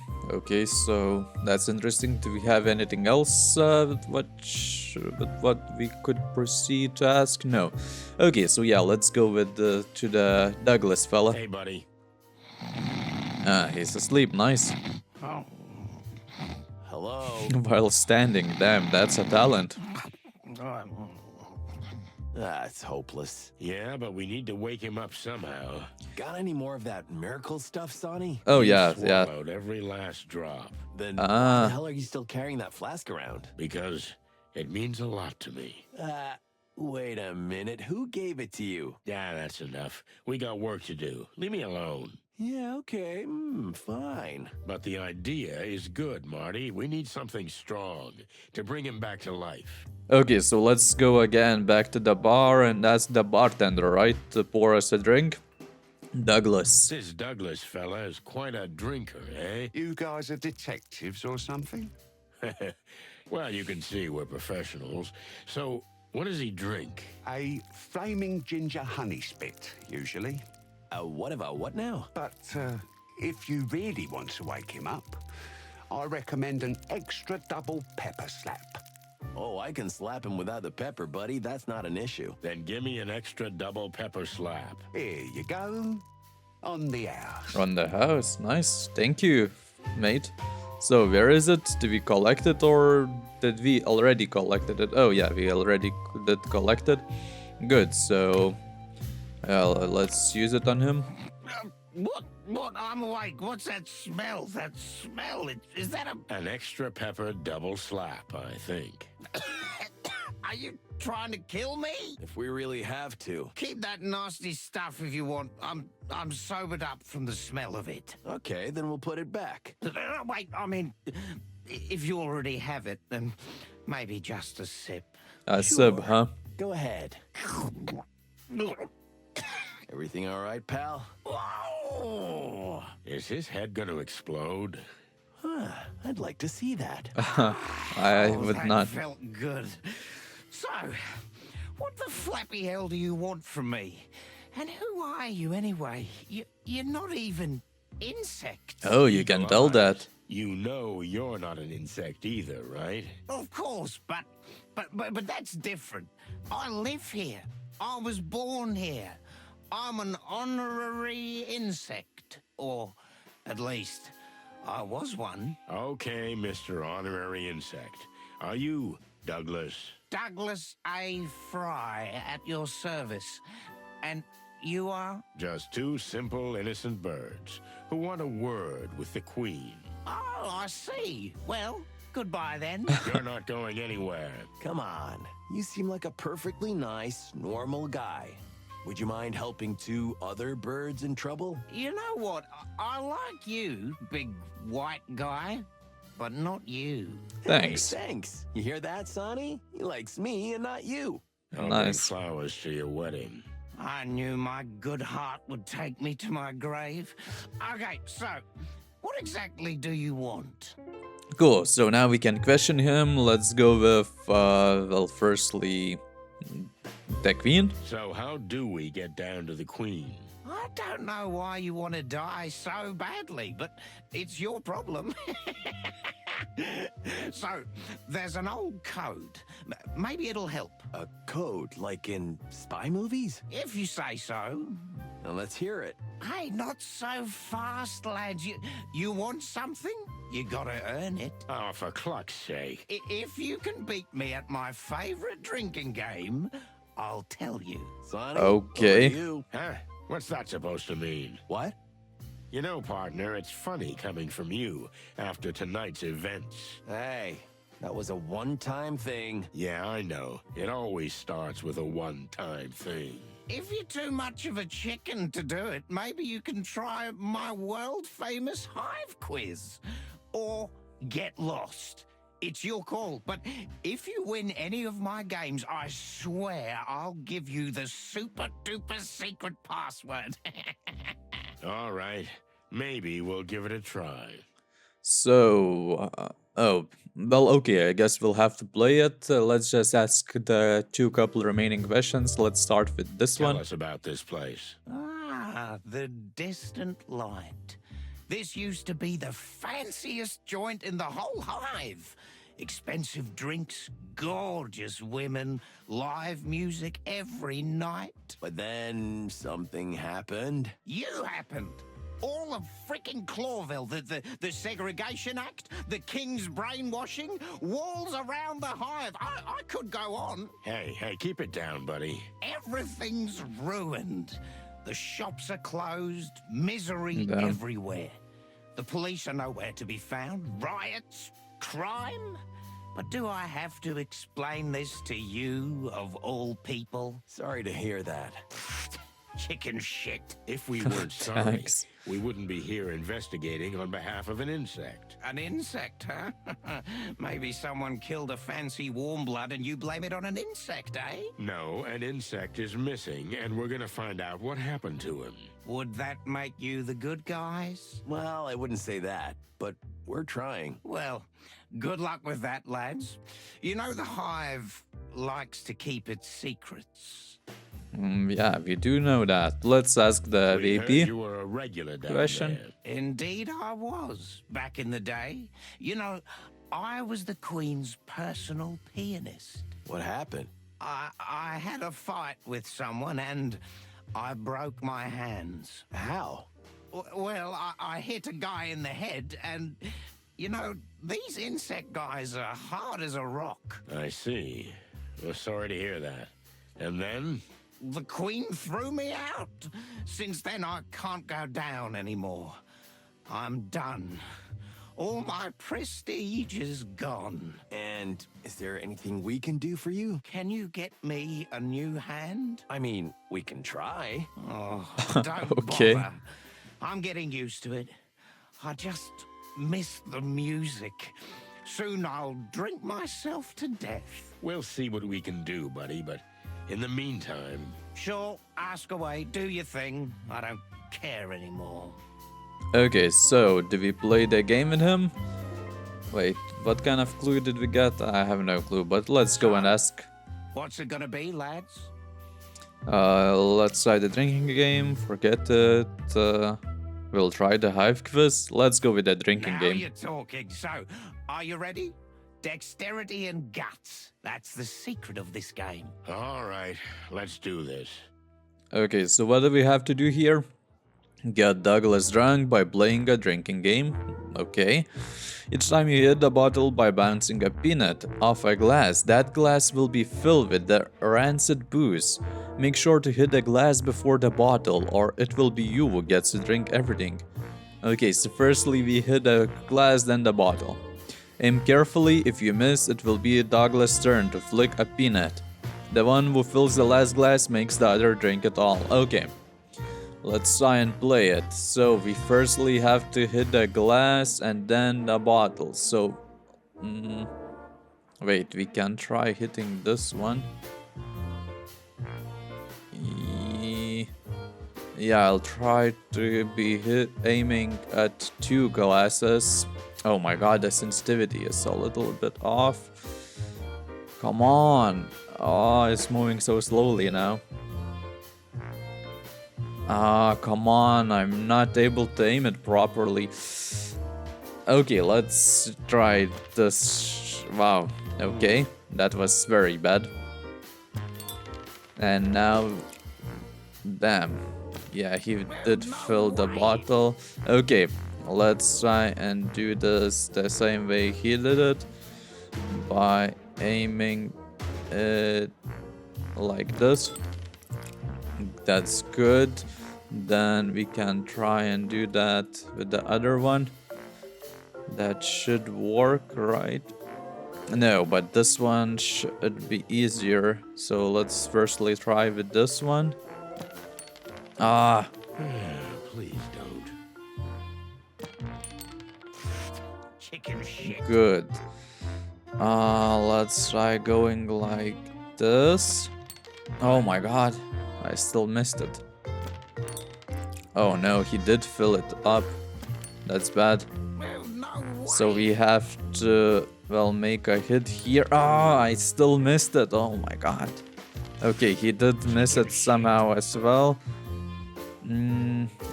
so that's interesting. Do we have anything else with what we could proceed to ask? No. Okay, so yeah, let's go with to the Douglas fella. Hey, buddy. Ah, he's asleep. Nice. Hello? While standing, damn, that's a talent. That's hopeless. Yeah, but we need to wake him up somehow. Got any more of that miracle stuff, Sonny? Oh He yeah. swallowed every last drop. Then why the hell are you still carrying that flask around? Because it means a lot to me. Wait a minute. Who gave it to you? Yeah, that's enough. We got work to do. Leave me alone. Yeah, okay. Fine. But the idea is good, Marty. We need something strong to bring him back to life. Okay, so let's go again back to the bar and ask the bartender, right, to pour us a drink. Douglas. This Douglas fella is quite a drinker, eh? You guys are detectives or something? Well, you can see we're professionals. So, what does he drink? A flaming ginger honey spit, usually. What now? But if you really want to wake him up, I recommend an extra double pepper slap. Oh, I can slap him without the pepper, buddy. That's not an issue. Then give me an extra double pepper slap. Here you go. On the house. On the house. Nice. Thank you, mate. So where is it? Did we collect it or did we already collected it? Oh yeah, we already did collect it. Good, so let's use it on him. What? I'm awake. What's that smell? That smell? Is that a... An extra pepper double slap, I think. Are you trying to kill me? If we really have to. Keep that nasty stuff if you want. I'm sobered up from the smell of it. Okay, then we'll put it back. Wait, I mean, if you already have it, then maybe just a sip. Sib, huh? Go ahead. Everything all right, pal? Oh, Is his head gonna explode? Huh, I'd like to see that. I would that not. felt good. So, what the flappy hell do you want from me? And who are you anyway? You're not even insect. Oh, you can tell that. You know you're not an insect either, right? Of course, but that's different. I live here. I was born here. I'm an honorary insect, or at least I was one. Okay, Mr. Honorary Insect. Are you Douglas? Douglas A. Fry at your service. And you are? Just two simple, innocent birds who want a word with the Queen. Oh, I see. Well, goodbye then. You're not going anywhere. Come on, you seem like a perfectly nice, normal guy. Would you mind helping two other birds in trouble? You know what? I like you, big white guy, but not you. Thanks. Hey, thanks. You hear that, Sonny? He likes me and not you. I'll Nice. bring flowers to your wedding. I knew my good heart would take me to my grave. Okay, so, what exactly do you want? Cool, so now we can question him. Let's go with, well, firstly, the Queen. So how do we get down to the Queen? I don't know why you want to die so badly, but it's your problem. So, there's an old code. Maybe it'll help. A code, like in spy movies? If you say so. Now let's hear it. Hey, not so fast, lads. You want something? You gotta earn it. Oh, for cluck's sake. If you can beat me at my favorite drinking game, I'll tell you. Sonny? Okay. over to you. Huh? What's that supposed to mean? What? You know, partner, it's funny coming from you after tonight's events. Hey, that was a one-time thing. Yeah, I know. It always starts with a one-time thing. If you're too much of a chicken to do it, maybe you can try my world-famous hive quiz. Or get lost. It's your call, but if you win any of my games, I swear I'll give you the super-duper secret password. All right. Maybe we'll give it a try. So, oh, well, okay, I guess we'll have to play it. Let's just ask the two couple remaining questions. Let's start with this Tell one. us about this place. Ah, the distant light. This used to be the fanciest joint in the whole hive. Expensive drinks, gorgeous women, live music every night. But then something happened. You happened. All of frickin' Clawville, the Segregation Act, the King's brainwashing, walls around the hive. I could go on. Hey, keep it down, buddy. Everything's ruined. The shops are closed, misery Yeah. everywhere. The police are nowhere to be found, riots, crime. But do I have to explain this to you, of all people? Sorry to hear that. Chicken shit. If we weren't sorry, Thanks. we wouldn't be here investigating on behalf of an insect. An insect, huh? Maybe someone killed a fancy warm blood and you blame it on an insect, eh? No, an insect is missing, and we're gonna find out what happened to him. Would that make you the good guys? Well, I wouldn't say that, but we're trying. Well, good luck with that, lads. You know the hive likes to keep its secrets. Yeah, we do know that. Let's ask the We heard VP. you were a regular down Question. there. Indeed I was, back in the day. You know, I was the Queen's personal pianist. What happened? I had a fight with someone and I broke my hands. How? Well, I hit a guy in the head and, you know, these insect guys are hard as a rock. I see. Well, sorry to hear that. And then? The Queen threw me out. Since then, I can't go down anymore. I'm done. All my prestige is gone. And is there anything we can do for you? Can you get me a new hand? I mean, we can try. Oh, don't Okay. bother. I'm getting used to it. I just miss the music. Soon I'll drink myself to death. We'll see what we can do, buddy, but in the meantime... Sure, ask away, do your thing. I don't care anymore. Okay, so did we play the game with him? Wait, what kind of clue did we get? I have no clue, but let's go and ask. What's it gonna be, lads? Let's try the drinking game, forget it. We'll try the Hive quiz. Let's go with the drinking Now game. you're talking. So, are you ready? Dexterity and guts. That's the secret of this game. All right, let's do this. Okay, so what do we have to do here? Get Douglas drunk by playing a drinking game. Okay. Each time you hit the bottle by bouncing a peanut off a glass, that glass will be filled with the rancid booze. Make sure to hit the glass before the bottle, or it will be you who gets to drink everything. Okay, so firstly we hit the glass, then the bottle. Aim carefully. If you miss, it will be Douglas' turn to flick a peanut. The one who fills the last glass makes the other drink it all. Okay. Let's try and play it. So we firstly have to hit the glass and then the bottle. So, wait, we can try hitting this one. Yeah, I'll try to be aiming at 2 glasses. Oh my god, the sensitivity is a little bit off. Come on. Oh, it's moving so slowly now. Ah, come on, I'm not able to aim it properly. Okay, let's try this. Wow, okay, that was very bad. And now, damn. Yeah, he did fill the bottle. Okay, let's try and do this the same way he did it. By aiming it like this. That's good. Then we can try and do that with the other one. That should work, right? No, but this one should be easier. So let's firstly try with this one. Ah. Please don't. Chicken shit. Good. Let's try going like this. Oh my god, I still missed it. Oh no, he did fill it up. That's bad. So we have to, well, make a hit here. Ah, I still missed it. Oh my god. Okay, he did miss it somehow as well.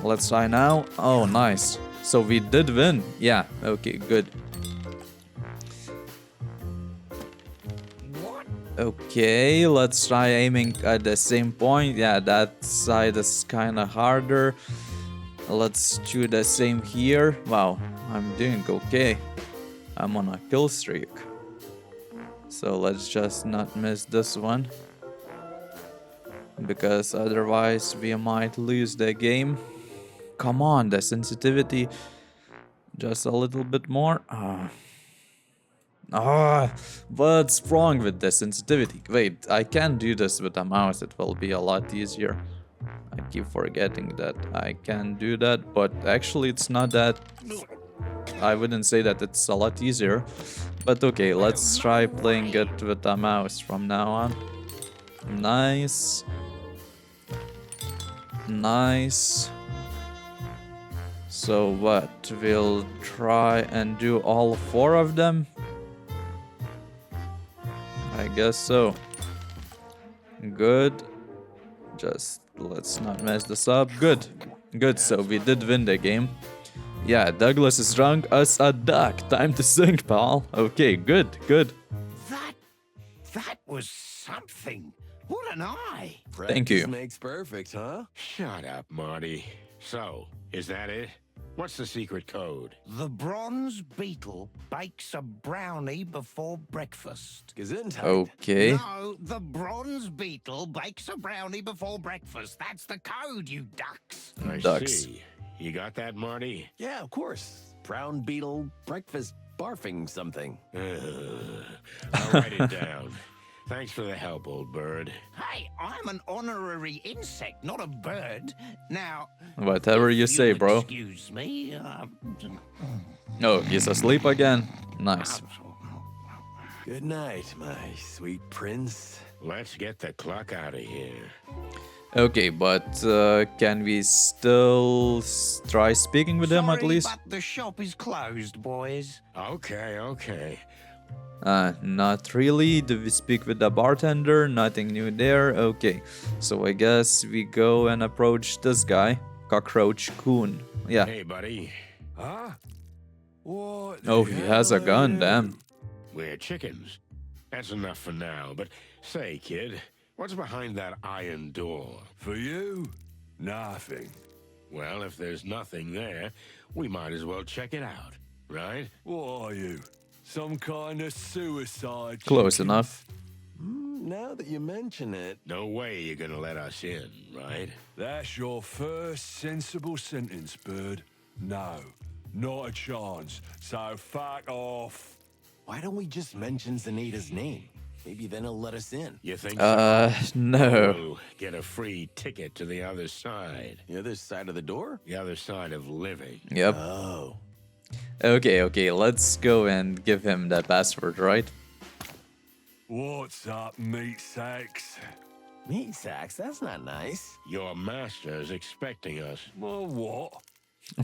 Let's try now. Oh, nice. So we did win. Yeah, okay, good. Okay, let's try aiming at the same point. Yeah, that side is kind of harder. Let's do the same here. Wow, I'm doing okay. I'm on a kill streak. So let's just not miss this one. Because otherwise we might lose the game. Come on, the sensitivity. Just a little bit more. What's wrong with the sensitivity? Wait, I can do this with a mouse. It will be a lot easier. I keep forgetting that I can do that, but actually it's not that. I wouldn't say that it's a lot easier. But okay, let's try playing it with a mouse from now on. Nice. Nice. So what? We'll try and do all 4 of them? I guess so. Good. Just let's not mess this up. Good. Good, so we did win the game. Yeah, Douglas is drunk as a duck. Time to sing, pal. Okay, good, good. That was something. What an eye. Thank you. Practice makes perfect, huh? Shut up, Marty. So, is that it? What's the secret code? The bronze beetle bakes a brownie before breakfast. Gesundheit. Okay. No, the bronze beetle bakes a brownie before breakfast. That's the code, you ducks. I Ducks. see. You got that, Marty? Yeah, of course. brown beetle breakfast barfing something. I'll write it down. Thanks for the help, old bird. Hey, I'm an honorary insect, not a bird. Now, Whatever you if say, you'll bro. Excuse me. Oh, he's asleep again. Nice. Good night, my sweet prince. Let's get the clock out of here. Okay, but can we still try speaking with him at Sorry, least? but the shop is closed, boys. Okay. Not really. Do we speak with the bartender? Nothing new there. Okay, so I guess we go and approach this guy, Cockroach Coon. Yeah. Hey, buddy. Huh? What? Oh, he has a gun. Damn. We're chickens. That's enough for now. But say, kid, what's behind that iron door? For you, nothing. Well, if there's nothing there, we might as well check it out, right? What are you? Some kind of suicide? Close chicken? enough. Now that you mention it, No way you're gonna let us in, right? That's your first sensible sentence, bird. No, not a chance. So fuck off. why don't we just mention Zaneta's name? Maybe then he'll let us in. You think No. We'll get a free ticket to the other side. The other side of the door? The other side of living. Yep. Oh. Okay, let's go and give him that password, right? What's up, meat sacks? Meat sacks? That's not nice. Your master's expecting us. Well, what?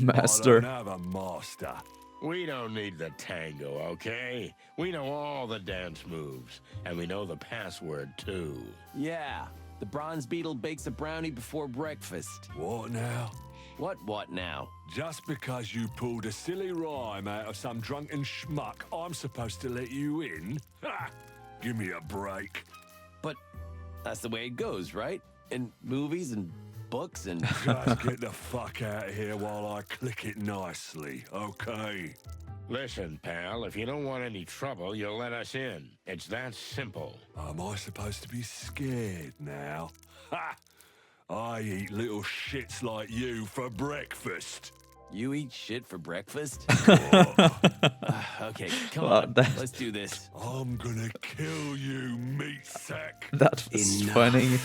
Master. I don't have a master. We don't need the tango, okay? We know all the dance moves, and we know the password, too. Yeah. The bronze beetle bakes a brownie before breakfast. What now? What now? Just because you pulled a silly rhyme out of some drunken schmuck, I'm supposed to let you in? Ha! Give me a break. But that's the way it goes, right? In movies and books and... Just get the fuck out of here while I click it nicely, okay? Listen, pal, if you don't want any trouble, you'll let us in. It's that simple. Am I supposed to be scared now? Ha! I eat little shits like you for breakfast. You eat shit for breakfast? What? Okay, come Well, on. that- Let's do this. I'm gonna kill you, meat sack. That was Enough. funny.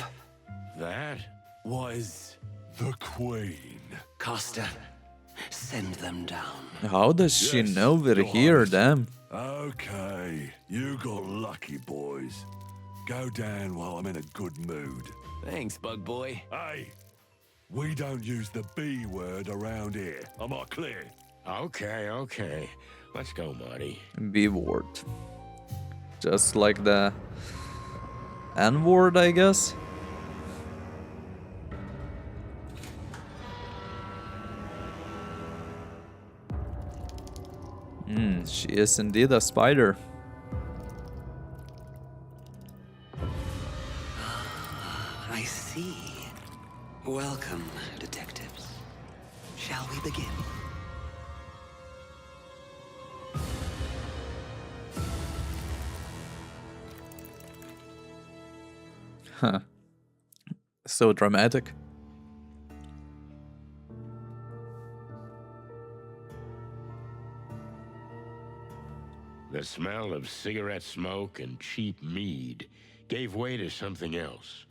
That? Was... The Queen. Costa, send them down. How does she Yes, know we're Your here, Highness. damn? Okay, you got lucky, boys. Go down while I'm in a good mood. Thanks, bug boy. Hey, we don't use the B word around here. Am I clear? Okay. Let's go, Marty. B word. Just like the N word, I guess. She is indeed a spider. I see. Welcome, detectives. Shall we begin? Huh. So dramatic. The smell of cigarette smoke and cheap mead gave way to something else.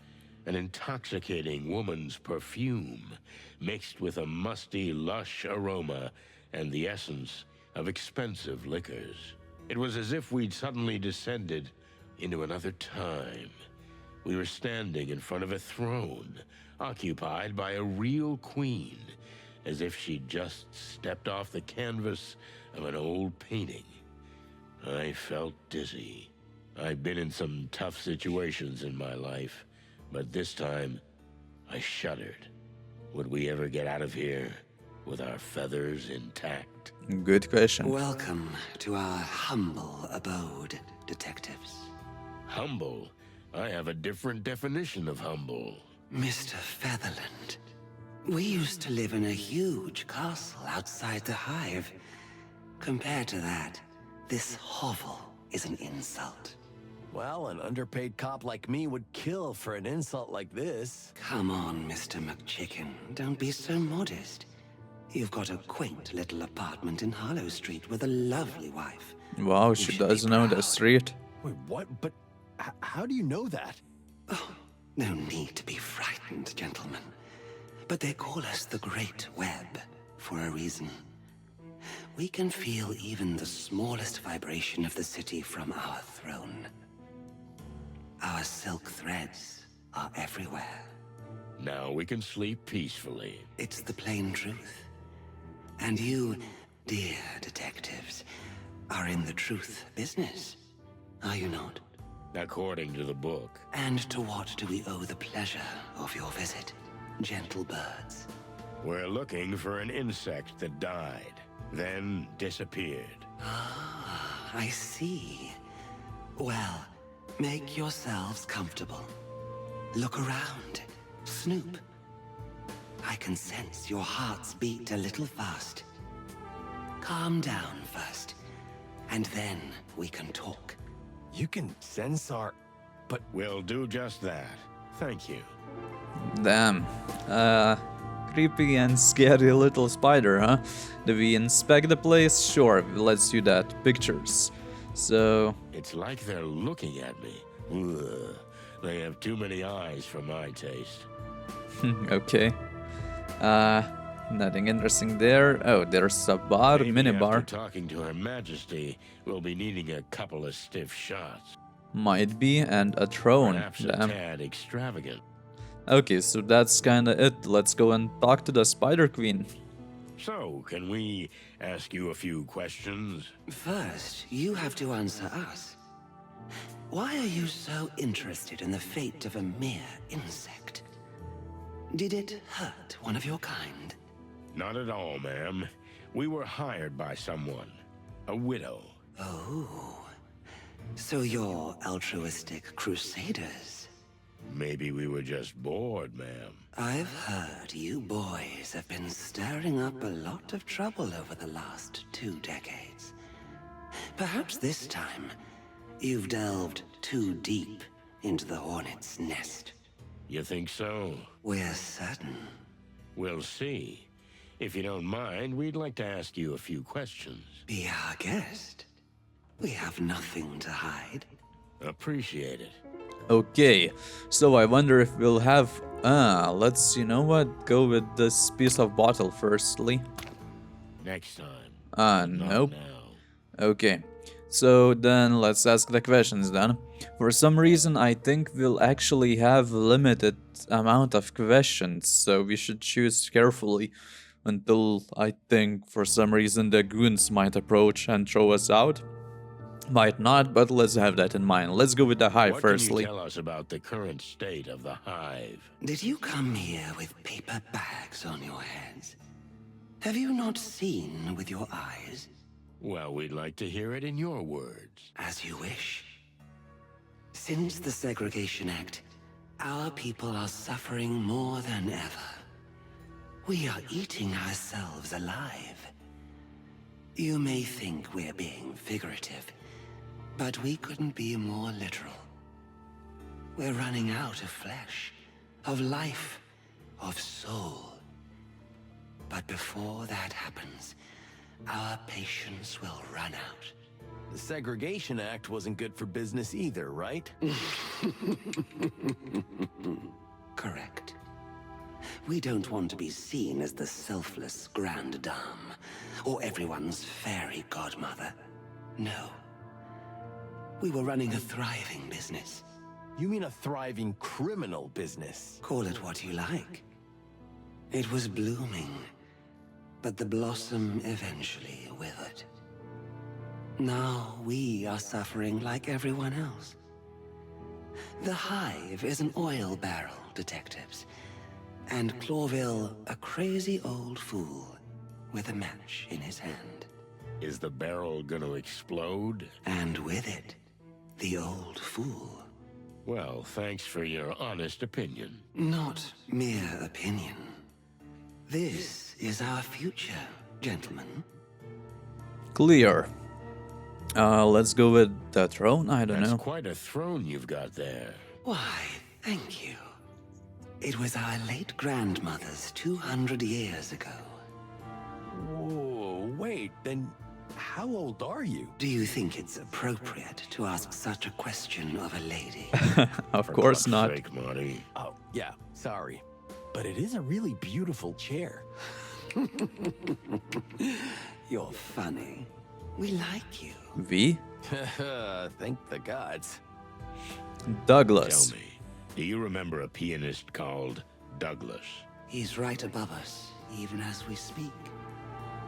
An intoxicating woman's perfume, mixed with a musty, lush aroma and the essence of expensive liquors. It was as if we'd suddenly descended into another time. We were standing in front of a throne, occupied by a real queen, as if she'd just stepped off the canvas of an old painting. I felt dizzy. I've been in some tough situations in my life, but this time, I shuddered. Would we ever get out of here with our feathers intact? Good question. Welcome to our humble abode, detectives. Humble? I have a different definition of humble. Mr. Featherland, we used to live in a huge castle outside the Hive. Compared to that, this hovel is an insult. Well, an underpaid cop like me would kill for an insult like this. Come on, Mr. McChicken. Don't be so modest. You've got a quaint little apartment in Harlow Street with a lovely wife. Wow, You she should does be know the proud. street. Wait, what? But how do you know that? Oh, no need to be frightened, gentlemen. But they call us the Great Web for a reason. We can feel even the smallest vibration of the city from our throne. Our silk threads are everywhere. Now we can sleep peacefully. It's the plain truth. And you, dear detectives, are in the truth business, are you not? According to the book. And to what do we owe the pleasure of your visit, gentle birds? We're looking for an insect that died, then disappeared. Ah, I see. Well, make yourselves comfortable. Look around. Snoop. I can sense your hearts beat a little fast. Calm down first, and then we can talk. You can sense our... But We'll do just that. Thank you. Damn. Creepy and scary little spider, huh? Do we inspect the place? Sure, let's do that. Pictures. So, It's like they're looking at me. Ugh. They have too many eyes for my taste. okay. Nothing interesting there. Oh, there's a bar, Maybe minibar. after talking to Her Majesty, we'll be needing a couple of stiff shots. Might be, and a throne. Perhaps a Damn. tad extravagant. Okay, so that's kinda it. Let's go and talk to the Spider Queen. So, can we ask you a few questions? First, you have to answer us. Why are you so interested in the fate of a mere insect? Did it hurt one of your kind? Not at all, ma'am. We were hired by someone. A widow. Oh. So you're altruistic crusaders? Maybe we were just bored, ma'am. I've heard you boys have been stirring up a lot of trouble over the last 2 decades. Perhaps this time, you've delved too deep into the hornet's nest. You think so? We're certain. We'll see. If you don't mind, we'd like to ask you a few questions. Be our guest. We have nothing to hide. Appreciate it. Okay, so I wonder if we'll have... let's, you know what? Go with this piece of bottle firstly. Next time. Not Nope. now. Okay, so then let's ask the questions then. For some reason, I think we'll actually have limited amount of questions, so we should choose carefully until I think for some reason the goons might approach and throw us out. Might not, but let's have that in mind. Let's go with the hive What firstly. can you tell us about the current state of the hive? Did you come here with paper bags on your heads? Have you not seen with your eyes? Well, we'd like to hear it in your words. As you wish. Since the Segregation Act, our people are suffering more than ever. We are eating ourselves alive. You may think we're being figurative, but we couldn't be more literal. We're running out of flesh, of life, of soul. But before that happens, our patience will run out. the Segregation Act wasn't good for business either, right? Correct. We don't want to be seen as the selfless grande dame, or everyone's fairy godmother. No. We were running a thriving business. You mean a thriving criminal business? Call it what you like. It was blooming, but the blossom eventually withered. Now we are suffering like everyone else. The Hive is an oil barrel, detectives, and Clawville a crazy old fool with a match in his hand. Is the barrel gonna explode? And with it, the old fool. Well, thanks for your honest opinion. Not mere opinion. This is our future, gentlemen. Clear. Let's go with the throne? I don't That's know. quite a throne you've got there. Why, thank you. It was our late grandmother's 200 years ago. Wait, then how old are you? Do you think it's appropriate to ask such a question of a lady? Of For course Cluck's not. sake, Marty. Oh, yeah, sorry. But it is a really beautiful chair. You're funny. We like you. V? Thank the gods. Douglas. Tell me, do you remember a pianist called Douglas? He's right above us, even as we speak.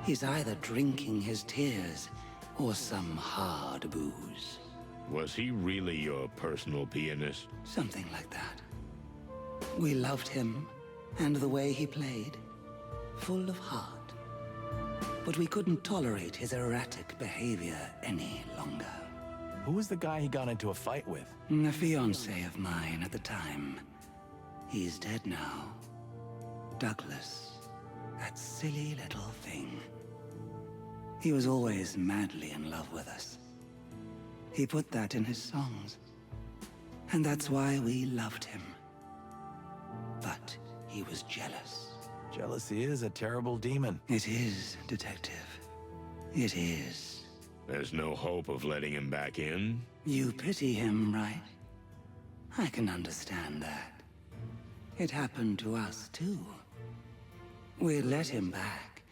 He's either drinking his tears or some hard booze. Was he really your personal pianist? Something like that. We loved him and the way he played. Full of heart. But we couldn't tolerate his erratic behavior any longer. Who was the guy he got into a fight with? A fiancé of mine at the time. He's dead now. Douglas. That silly little thing. He was always madly in love with us. He put that in his songs. And that's why we loved him. But he was jealous. Jealousy is a terrible demon. It is, Detective. It is. There's no hope of letting him back in? You pity him, right? I can understand that. It happened to us, too. We let him back,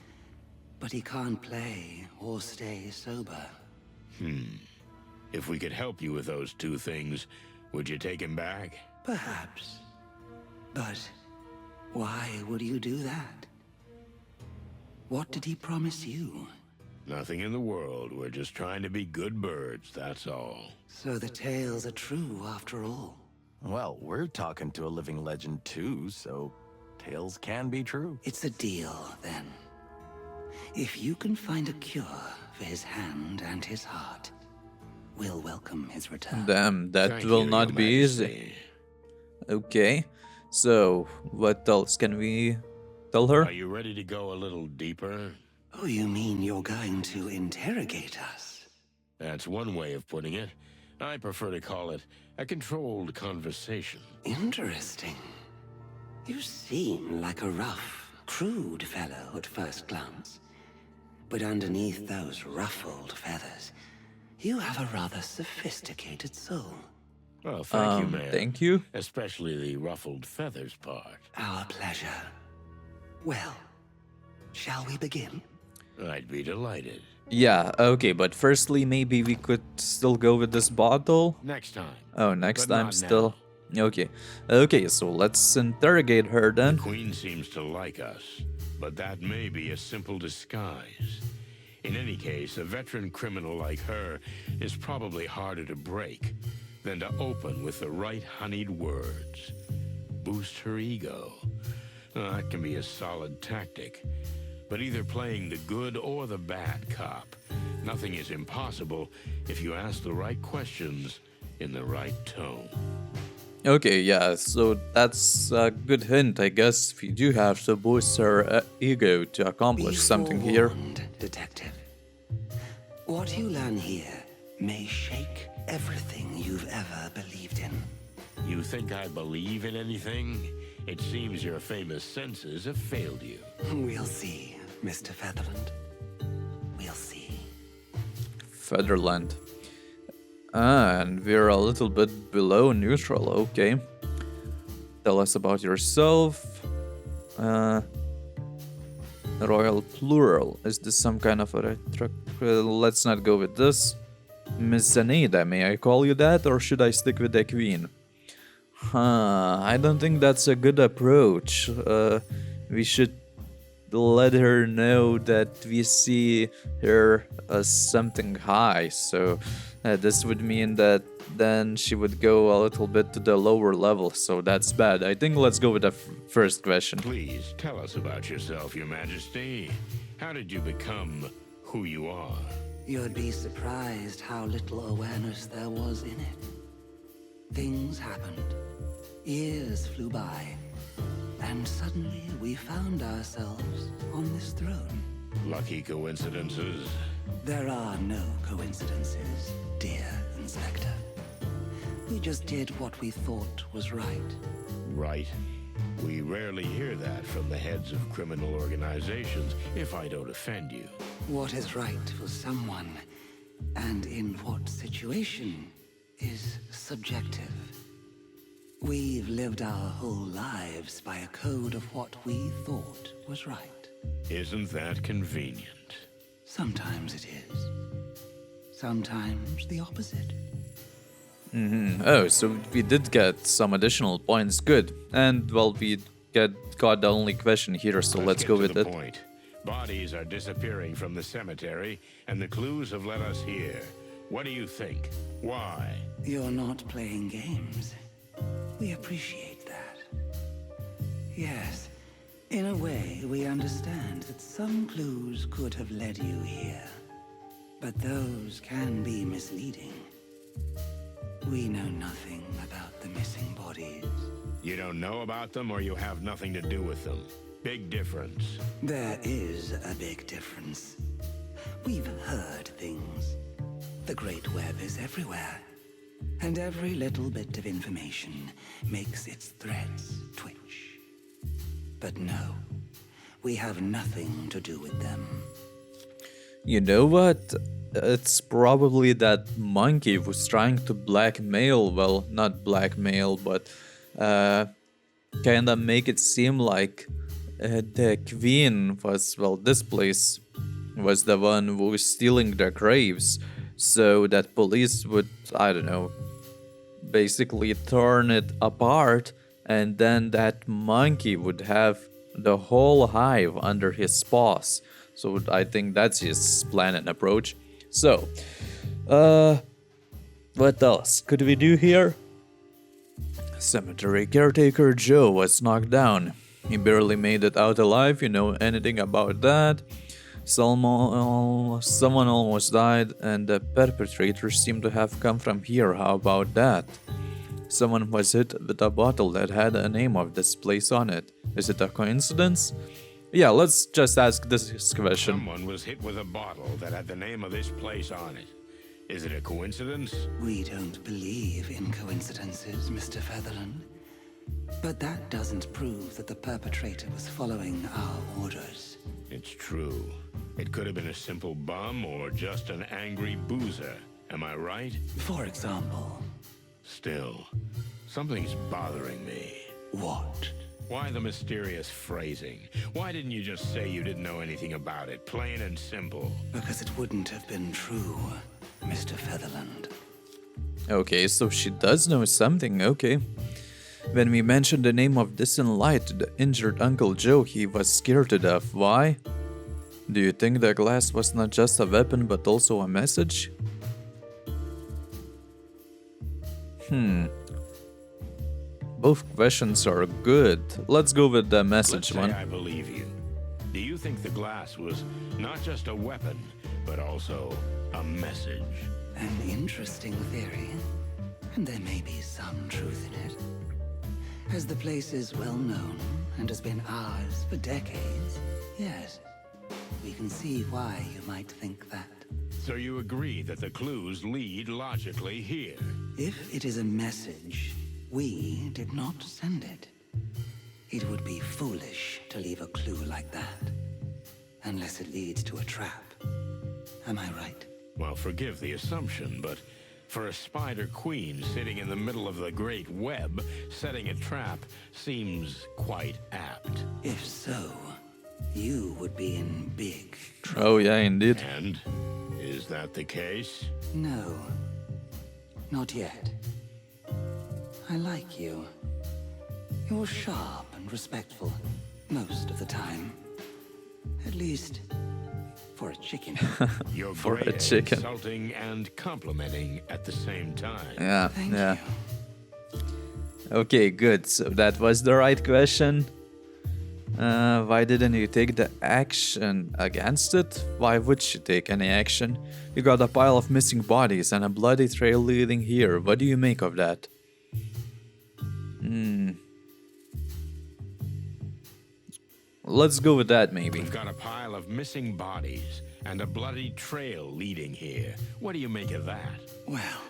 but he can't play or stay sober. If we could help you with those two things, would you take him back? Perhaps. But why would you do that? What did he promise you? Nothing in the world. We're just trying to be good birds, that's all. So the tales are true after all. Well, we're talking to a living legend too, so tales can be true. It's a deal, then. If you can find a cure for his hand and his heart, we'll welcome his return. Damn, that Thank will you, not Your be easy. Majesty. Okay. So, what else can we tell her? Are you ready to go a little deeper? Oh, you mean you're going to interrogate us? That's one way of putting it. I prefer to call it a controlled conversation. Interesting. You seem like a rough, crude fellow at first glance. But underneath those ruffled feathers, you have a rather sophisticated soul. Well, thank you, ma'am. Thank you. Especially the ruffled feathers part. Our pleasure. Well, shall we begin? I'd be delighted. Yeah, okay, but firstly, maybe we could still go with this bottle. Next time. Oh, next But time not still. Okay. Okay, so let's interrogate her The then. Queen seems to like us, but that may be a simple disguise. In any case, a veteran criminal like her is probably harder to break than to open with the right honeyed words. Boost her ego. That can be a solid tactic. But either playing the good or the bad cop, nothing is impossible if you ask the right questions in the right tone. Okay, yeah, so that's a good hint, I guess, if you do have to boost her ego to accomplish Be something here. forewarned, Detective. What you learn here may shake everything you've ever believed in. You think I believe in anything? It seems your famous senses have failed you. We'll see, Mr. Featherland. We'll see. Featherland. And we're a little bit below neutral, okay. Tell us about yourself. Royal plural. Is this some kind of a retro? Let's not go with this. Miss Zaneda, may I call you that, or should I stick with the queen? I don't think that's a good approach. We should let her know that we see her as something high, so this would mean that then she would go a little bit to the lower level, so that's bad. I think let's go with the first question. Please tell us about yourself, Your Majesty. How did you become who you are? You'd be surprised how little awareness there was in it. Things happened. Years flew by. And suddenly we found ourselves on this throne. Lucky coincidences? There are no coincidences, dear Inspector. We just did what we thought was right. Right. We rarely hear that from the heads of criminal organizations, if I don't offend you. What is right for someone, and in what situation, is subjective. We've lived our whole lives by a code of what we thought was right. Isn't that convenient? Sometimes it is. Sometimes the opposite. Oh, so we did get some additional points. Good. And, well, we got the only question here, so let's go with the it. Point. Bodies are disappearing from the cemetery, and the clues have led us here. What do you think? Why? You're not playing games. We appreciate that. Yes, in a way, we understand that some clues could have led you here. But those can be misleading. We know nothing about the missing bodies. You don't know about them, or you have nothing to do with them. Big difference. There is a big difference. We've heard things. The Great Web is everywhere. And every little bit of information makes its threads twitch. But no, we have nothing to do with them. You know what? It's probably that monkey was trying to blackmail, well, not blackmail, but kinda make it seem like the queen was, well, this place was the one who was stealing the graves, so that police would, I don't know, basically turn it apart, and then that monkey would have the whole hive under his paws. So I think that's his plan and approach. So, what else could we do here? Cemetery caretaker Joe was knocked down. He barely made it out alive. You know anything about that? Someone almost died, and the perpetrators seem to have come from here. How about that? Someone was hit with a bottle that had a name of this place on it. Is it a coincidence? Yeah, let's just ask this question. Someone was hit with a bottle that had the name of this place on it. Is it a coincidence? We don't believe in coincidences, Mr. Featherland. But that doesn't prove that the perpetrator was following our orders. It's true. It could have been a simple bum or just an angry boozer. Am I right? For example. Still, something's bothering me. What? Why the mysterious phrasing? Why didn't you just say you didn't know anything about it? Plain and simple. Because it wouldn't have been true, Mr. Featherland. Okay, so she does know something, okay. When we mentioned the name of Distant Light to the injured Uncle Joe, he was scared to death. Why? Do you think the glass was not just a weapon but also a message? Both questions are good. Let's go with the message one. I believe you. Do you think the glass was not just a weapon, but also a message? An interesting theory. And there may be some truth in it. As the place is well known and has been ours for decades, yes, we can see why you might think that. So you agree that the clues lead logically here? If it is a message, we did not send it. It would be foolish to leave a clue like that, unless it leads to a trap. Am I right? Well, forgive the assumption, but for a spider queen sitting in the middle of the great web, setting a trap seems quite apt. If so, you would be in big trouble. Oh yeah, indeed. And is that the case? No, not yet. I like you. You're sharp and respectful most of the time. At least for a chicken. You're For a great at chicken. insulting and complimenting at the same time. Yeah, Thank yeah. you. Okay, good. So that was the right question. Why didn't you take the action against it? Why would she take any action? You got a pile of missing bodies and a bloody trail leading here. What do you make of that? Let's go with that, maybe. We've got a pile of missing bodies and a bloody trail leading here. What do you make of that? Well,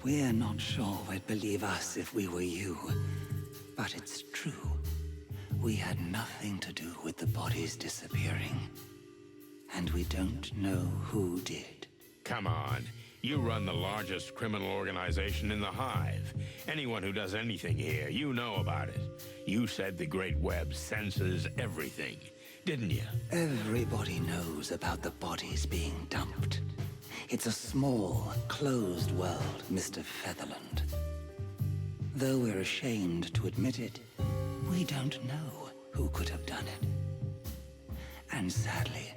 we're not sure we'd believe us if we were you. But it's true. We had nothing to do with the bodies disappearing. And we don't know who did. Come on. You run the largest criminal organization in the Hive. Anyone who does anything here, you know about it. You said the Great Web senses everything, didn't you? Everybody knows about the bodies being dumped. It's a small, closed world, Mr. Featherland. Though we're ashamed to admit it, we don't know who could have done it. And sadly,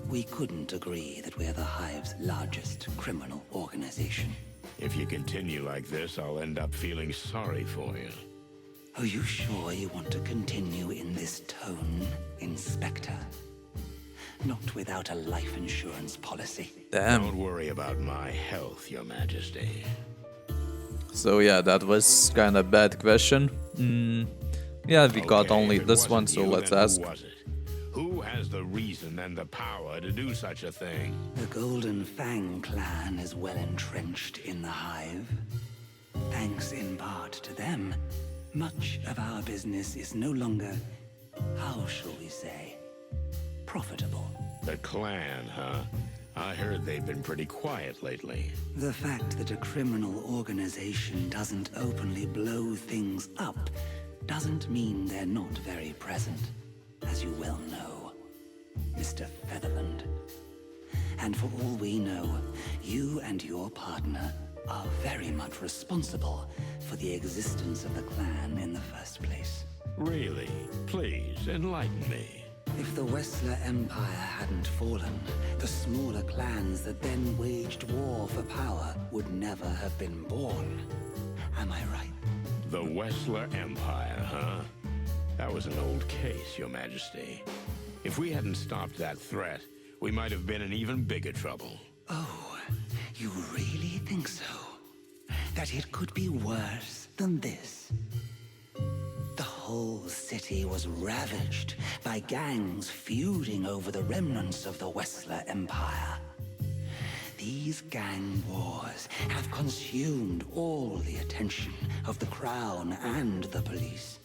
we couldn't agree that we're the Hive's largest criminal organization. If you continue like this, I'll end up feeling sorry for you. Are you sure you want to continue in this tone, Inspector? Not without a life insurance policy. Damn. Don't worry about my health, Your Majesty. So yeah, that was kind of bad question. Yeah, we got Okay, only if it this one, wasn't so you, let's then ask. Who was it? Who has the reason and the power to do such a thing? The Golden Fang clan is well entrenched in the Hive. Thanks in part to them, much of our business is no longer, how shall we say, profitable. The clan, huh? I heard they've been pretty quiet lately. The fact that a criminal organization doesn't openly blow things up doesn't mean they're not very present, as you well know, Mr. Featherland. And for all we know, you and your partner are very much responsible for the existence of the clan in the first place. Really? Please, enlighten me. If the Wessler Empire hadn't fallen, the smaller clans that then waged war for power would never have been born. Am I right? The Wessler Empire, huh? That was an old case, Your Majesty. If we hadn't stopped that threat, we might have been in even bigger trouble. Oh, you really think so? That it could be worse than this? The whole city was ravaged by gangs feuding over the remnants of the Wessler Empire. These gang wars have consumed all the attention of the Crown and the police,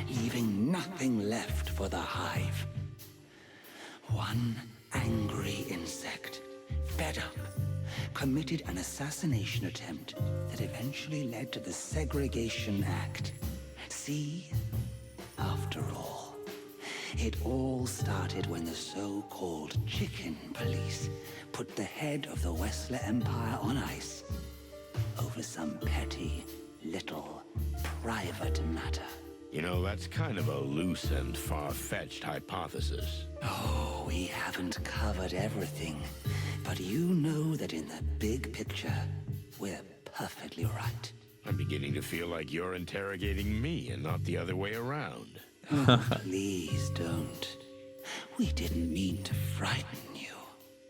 leaving nothing left for the Hive. One angry insect, fed up, committed an assassination attempt that eventually led to the Segregation Act. See? After all, it all started when the so-called chicken police put the head of the Wessler Empire on ice over some petty, little, private matter. You know, that's kind of a loose and far-fetched hypothesis. Oh, we haven't covered everything, but you know that in the big picture, we're perfectly right. I'm beginning to feel like you're interrogating me and not the other way around. Oh, please don't. We didn't mean to frighten you.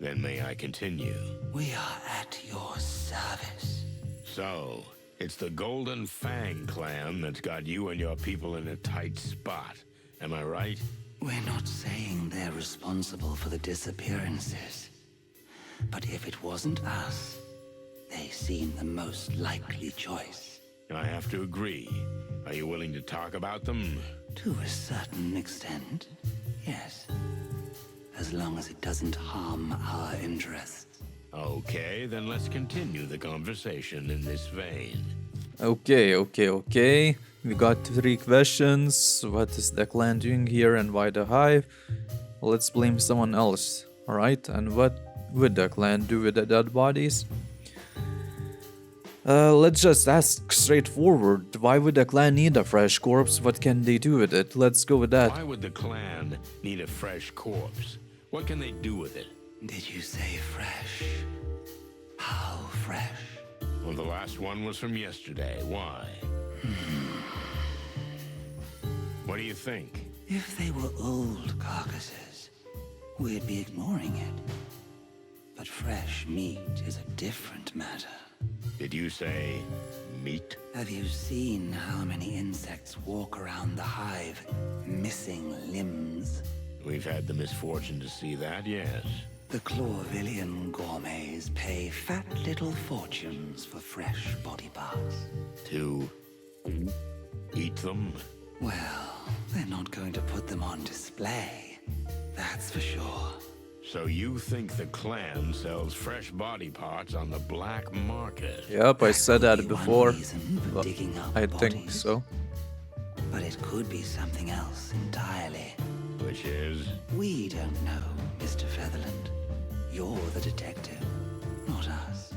Then may I continue? We are at your service. So, it's the Golden Fang clan that's got you and your people in a tight spot. Am I right? We're not saying they're responsible for the disappearances. But if it wasn't us, they seem the most likely choice. I have to agree. Are you willing to talk about them? To a certain extent, yes. As long as it doesn't harm our interests. Okay, then let's continue the conversation in this vein. Okay. We got 3 questions. What is the clan doing here and why the Hive? Let's blame someone else, alright? And what would the clan do with the dead bodies? Let's just ask straightforward. Why would the clan need a fresh corpse? What can they do with it? Let's go with that. Why would the clan need a fresh corpse? What can they do with it? Did you say fresh? How fresh? Well, the last one was from yesterday. Why? What do you think? If they were old carcasses, we'd be ignoring it. But fresh meat is a different matter. Did you say meat? Have you seen how many insects walk around the Hive, missing limbs? We've had the misfortune to see that, yes. The Clawvillian gourmets pay fat little fortunes for fresh body parts. To eat them? Well, they're not going to put them on display. That's for sure. So you think the clan sells fresh body parts on the black market? Yep, I said that Could be one before. reason for Well, digging up I think bodies. so. But it could be something else entirely. Which is? We don't know, Mr. Featherland. You're the detective, not us.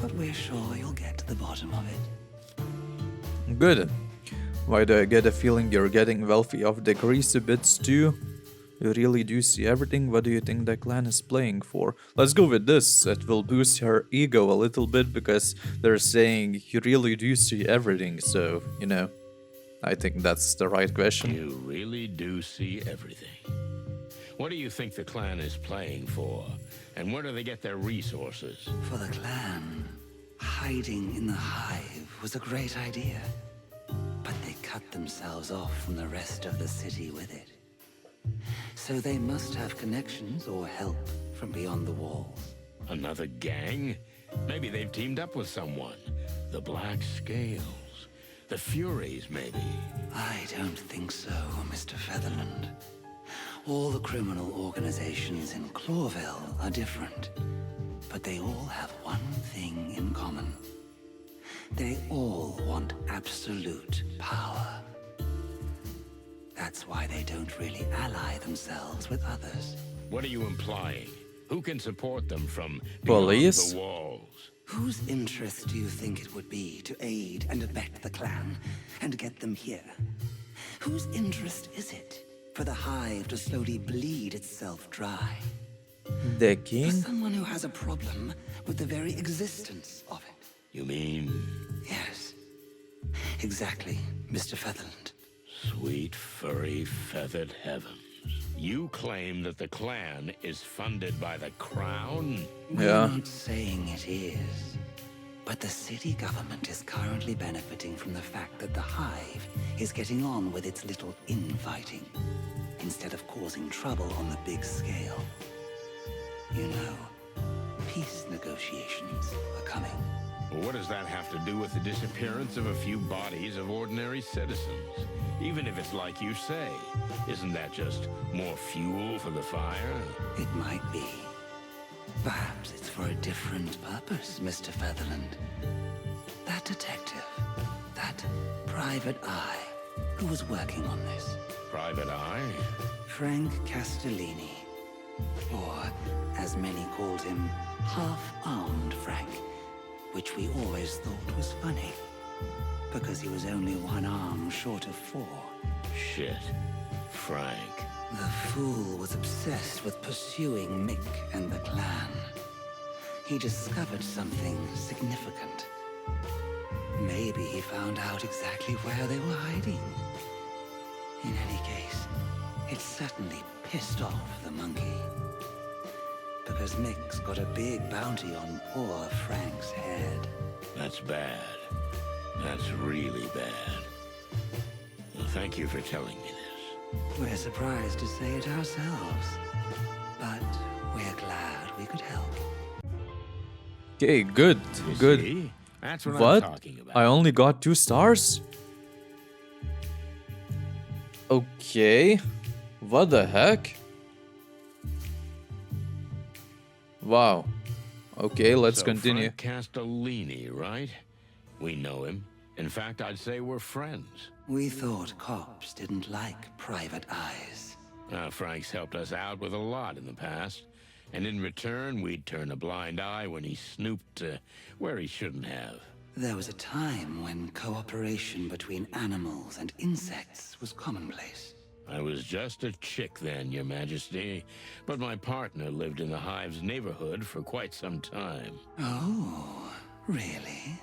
But we're sure you'll get to the bottom of it. Good. Why do I get a feeling you're getting wealthy off the greasy bits too? You really do see everything? What do you think the clan is playing for? Let's go with this. It will boost her ego a little bit because they're saying you really do see everything, so, you know. I think that's the right question. You really do see everything. What do you think the clan is playing for? And where do they get their resources? For the clan, hiding in the hive was a great idea. But they cut themselves off from the rest of the city with it. So they must have connections or help from beyond the walls. Another gang? Maybe they've teamed up with someone. The Black Scales. The Furies, maybe. I don't think so, Mr. Featherland. All the criminal organizations in Clawville are different. But they all have one thing in common. They all want absolute power. That's why they don't really ally themselves with others. What are you implying? Who can support them from Police? beyond the walls? Whose interest do you think it would be to aid and abet the clan and get them here? Whose interest is it for the hive to slowly bleed itself dry? The For king? someone who has a problem with the very existence of it. You mean Yes, exactly, Mr. Featherland. sweet, furry, feathered heavens? You claim that the clan is funded by the crown? We're Yeah. not saying it is. But the city government is currently benefiting from the fact that the hive is getting on with its little infighting, instead of causing trouble on the big scale. You know, peace negotiations are coming. What does that have to do with the disappearance of a few bodies of ordinary citizens? Even if it's like you say, isn't that just more fuel for the fire? It might be. Perhaps it's for a different purpose, Mr. Featherland. That detective, that private eye, who was working on this. Private Eye? Frank Castellini. Or, as many called him, half-armed Frank. Which we always thought was funny. Because he was only one arm short of 4. Shit. Frank. The fool was obsessed with pursuing Mick and the clan. He discovered something significant. Maybe he found out exactly where they were hiding. In any case, it certainly pissed off the monkey. Because Mick's got a big bounty on poor Frank's head. That's bad. That's really bad. Well, thank you for telling me this. We're surprised to say it ourselves. But we're glad we could help. Okay, good, You good. see? That's what I'm What? talking about. I only got 2 stars? Okay. What the heck? Wow. Okay, let's So continue. Frank Castellini, right? We know him. In fact, I'd say we're friends. We thought cops didn't like private eyes. Frank's helped us out with a lot in the past. And in return, we'd turn a blind eye when he snooped where he shouldn't have. There was a time when cooperation between animals and insects was commonplace. I was just a chick then, Your Majesty. But my partner lived in the Hive's neighborhood for quite some time. Oh, really?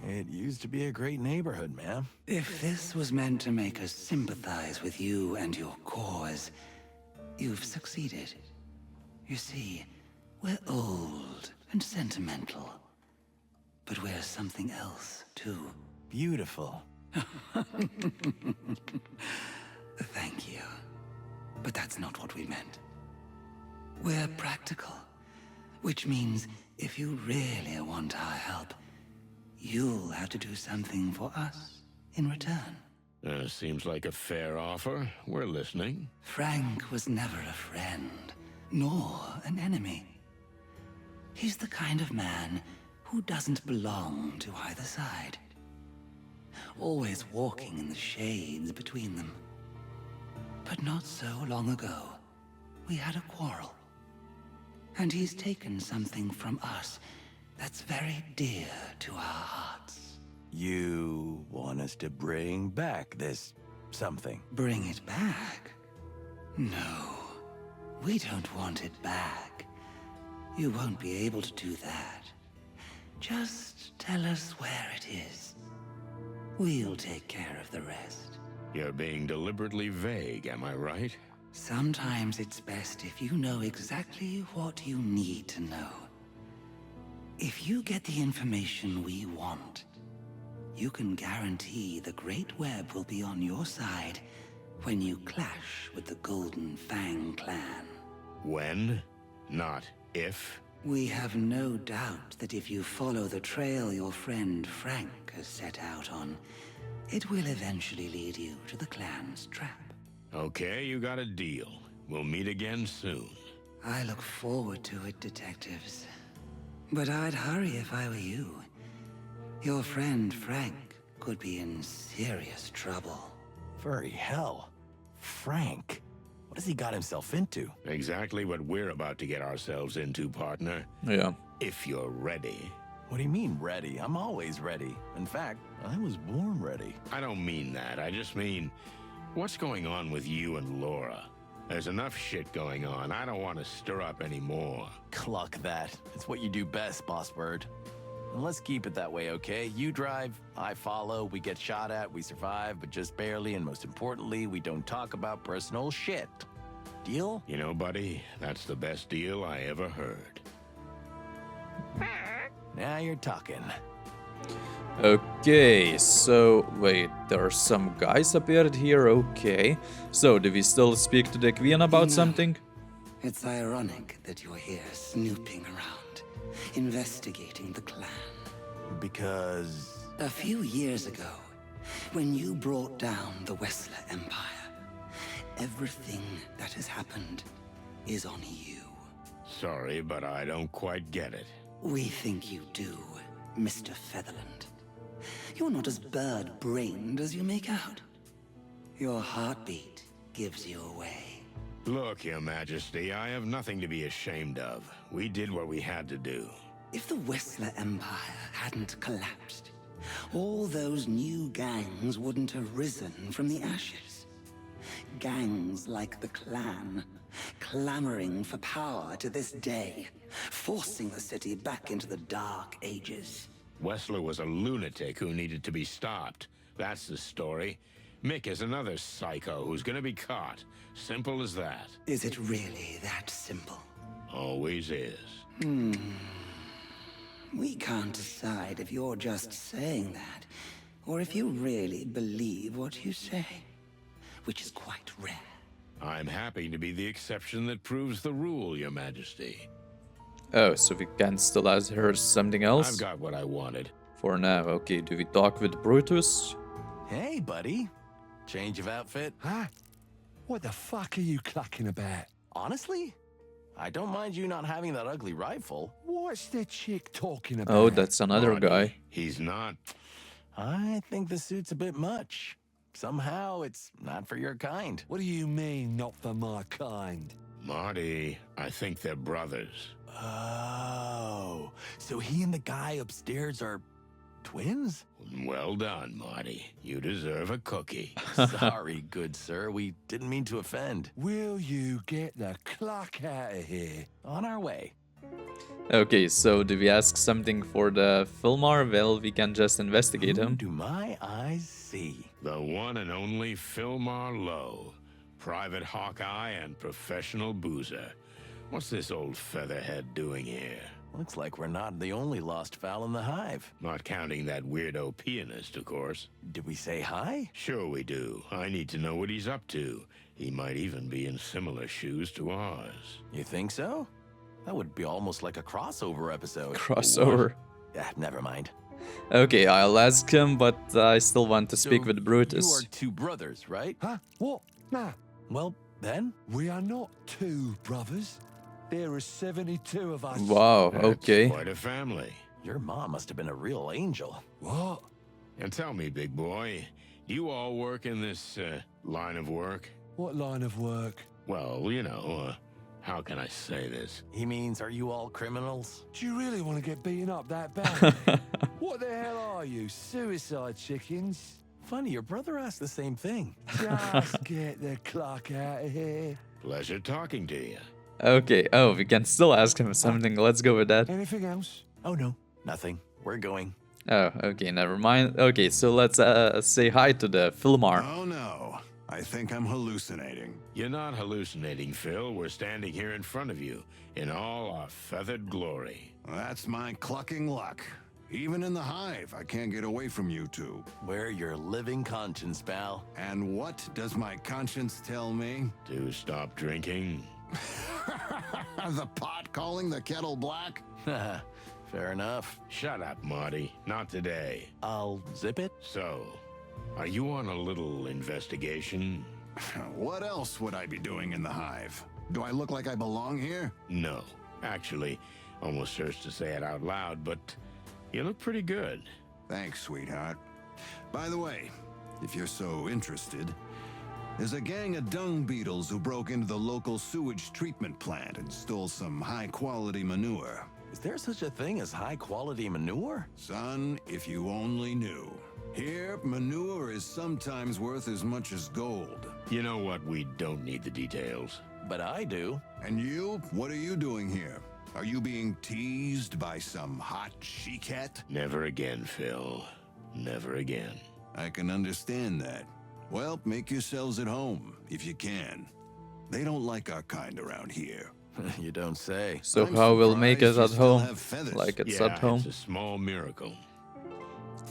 It used to be a great neighborhood, man. If this was meant to make us sympathize with you and your cause, you've succeeded. You see, we're old and sentimental. But we're something else, too. Beautiful. Thank you. But that's not what we meant. We're practical. Which means if you really want our help, you'll have to do something for us in return. Seems like a fair offer. We're listening. Frank was never a friend, nor an enemy. He's the kind of man who doesn't belong to either side. Always walking in the shades between them. But not so long ago, we had a quarrel. And he's taken something from us that's very dear to our hearts. You want us to bring back this something? Bring it back? No, we don't want it back. You won't be able to do that. Just tell us where it is. We'll take care of the rest. You're being deliberately vague, am I right? Sometimes it's best if you know exactly what you need to know. If you get the information we want, you can guarantee the Great Web will be on your side when you clash with the Golden Fang clan. When? Not if? We have no doubt that if you follow the trail your friend Frank has set out on, it will eventually lead you to the clan's trap. Okay, you got a deal. We'll meet again soon. I look forward to it, detectives. But I'd hurry if I were you. Your friend Frank could be in serious trouble. Furry hell. Frank. What has he got himself into? Exactly what we're about to get ourselves into, partner. Yeah. If you're ready. What do you mean, ready? I'm always ready. In fact, I was born ready. I don't mean that. I just mean, what's going on with you and Laura? There's enough shit going on. I don't want to stir up any more. Cluck that. It's what you do best, Boss Bird. And let's keep it that way, okay? You drive, I follow, we get shot at, we survive, but just barely, and most importantly, we don't talk about personal shit. Deal? You know, buddy, that's the best deal I ever heard. Now you're talking. Okay, so wait, there are some guys appeared here, okay. So, do we still speak to the Queen about something? It's ironic that you're here snooping around, investigating the clan. Because... A few years ago, when you brought down the Wessler Empire, everything that has happened is on you. Sorry, but I don't quite get it. We think you do, Mr. Featherland. You're not as bird-brained as you make out. Your heartbeat gives you away. Look, Your Majesty, I have nothing to be ashamed of. We did what we had to do. If the Wessler Empire hadn't collapsed, all those new gangs wouldn't have risen from the ashes. Gangs like the Clan, clamoring for power to this day, forcing the city back into the Dark Ages. Wessler was a lunatic who needed to be stopped. That's the story. Mick is another psycho who's gonna be caught. Simple as that. Is it really that simple? Always is. We can't decide if you're just saying that, or if you really believe what you say, which is quite rare. I'm happy to be the exception that proves the rule, Your Majesty. Oh, so we can still ask her something else? I've got what I wanted. For now, okay, do we talk with Brutus? Hey, buddy. Change of outfit? Huh? What the fuck are you clucking about? Honestly? I don't mind you not having that ugly rifle. What's the chick talking about? Oh, that's another Marty, guy. He's not. I think the suit's a bit much. Somehow it's not for your kind. What do you mean, not for my kind? Marty, I think they're brothers. Oh, so he and the guy upstairs are twins? Well done, Marty. You deserve a cookie. Sorry, good sir. We didn't mean to offend. Will you get the cluck out of here? On our way. Okay, so do we ask something for the Filmar? Well, we can just investigate Who him. do my eyes see? The one and only Philmar Lowe. Private Hawkeye and professional boozer. What's this old featherhead doing here? Looks like we're not the only lost fowl in the hive. Not counting that weirdo pianist, of course. Did we say hi? Sure we do. I need to know what he's up to. He might even be in similar shoes to ours. You think so? That would be almost like a crossover episode. Crossover. Yeah, never mind. Okay, I'll ask him, but I still want to speak So with Brutus. You are two brothers, right? Huh? What? Nah, Well, then, we are not two brothers. There are 72 of us. Wow, That's okay. quite a family. your mom must have been a real angel. What? And tell me, big boy, do you all work in this line of work? What line of work? Well, you know, how can I say this? He means, are you all criminals? Do you really want to get beaten up that bad? What the hell are you, suicide chickens? Funny, your brother asked the same thing. Just get the clock out of here. Pleasure talking to you. Okay, oh, we can still ask him something. Let's go with that. Anything else? Oh, no, nothing. We're going. Oh, okay, never mind. Okay, so let's say hi to the film-noir. Oh no, I think I'm hallucinating. You're not hallucinating, Phil. We're standing here in front of you in all our feathered glory. That's my clucking luck. Even in the hive, I can't get away from you two. We're your living conscience, pal. And what does my conscience tell me? To stop drinking. The pot calling the kettle black? Fair enough. Shut up, Marty. Not today. I'll zip it. So, are you on a little investigation? What else would I be doing in the hive? Do I look like I belong here? No. Actually, almost hurts to say it out loud, but you look pretty good. Thanks, sweetheart. By the way, if you're so interested, there's a gang of dung beetles who broke into the local sewage treatment plant and stole some high-quality manure. Is there such a thing as high-quality manure? Son, if you only knew. Here, manure is sometimes worth as much as gold. You know what? We don't need the details. But I do. And you? What are you doing here? Are you being teased by some hot she-cat? Never again, Phil. Never again. I can understand that. Well, make yourselves at home, if you can. They don't like our kind around here. You don't say. So I'm how we'll make it surprised you at still home? have feathers. Like it's Yeah, at home. it's a small miracle.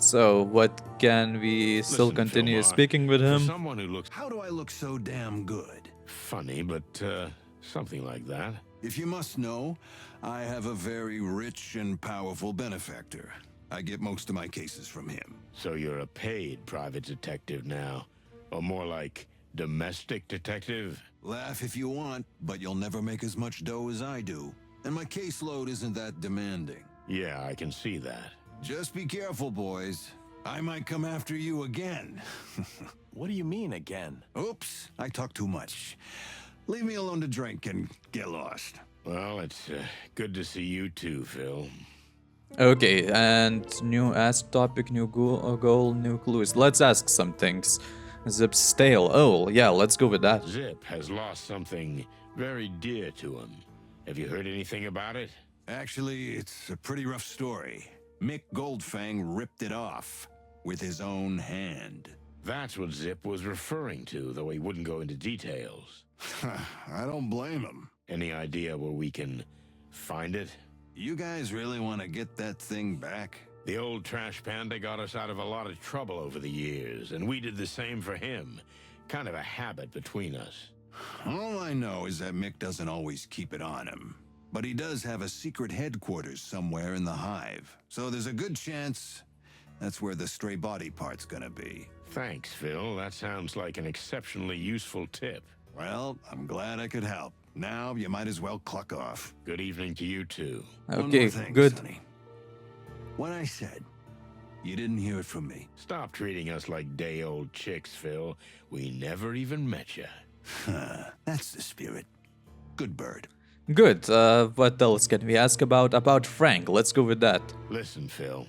So what can we still Listen, continue Phil, speaking with For him? someone who looks How do I look so damn good? funny, but something like that. If you must know, I have a very rich and powerful benefactor. I get most of my cases from him. So you're a paid private detective now. Or more like domestic detective? Laugh if you want, but you'll never make as much dough as I do. And my caseload isn't that demanding. Yeah, I can see that. Just be careful, boys. I might come after you again. What do you mean again? Oops, I talk too much. Leave me alone to drink and get lost. Well, it's good to see you too, Phil. Okay, and new ask topic, new goal, new clues. Let's ask some things. Zipp's stale. Oh, yeah, let's go with that. Zipp has lost something very dear to him. Have you heard anything about it? Actually, it's a pretty rough story. Mick Goldfang ripped it off with his own hand. That's what Zipp was referring to, though he wouldn't go into details. I don't blame him. Any idea where we can find it? You guys really want to get that thing back? The old trash panda got us out of a lot of trouble over the years, and we did the same for him. Kind of a habit between us. All I know is that Mick doesn't always keep it on him. But he does have a secret headquarters somewhere in the hive. So there's a good chance that's where the stray body part's gonna be. Thanks, Phil. That sounds like an exceptionally useful tip. Well, I'm glad I could help. Now you might as well cluck off. Good evening to you too. One Okay, more thing, good. Sonny. What I said, you didn't hear it from me. Stop treating us like day-old chicks, Phil. We never even met you. That's the spirit. Good bird. Good. What else can we ask about? About Frank. Let's go with that. Listen, Phil.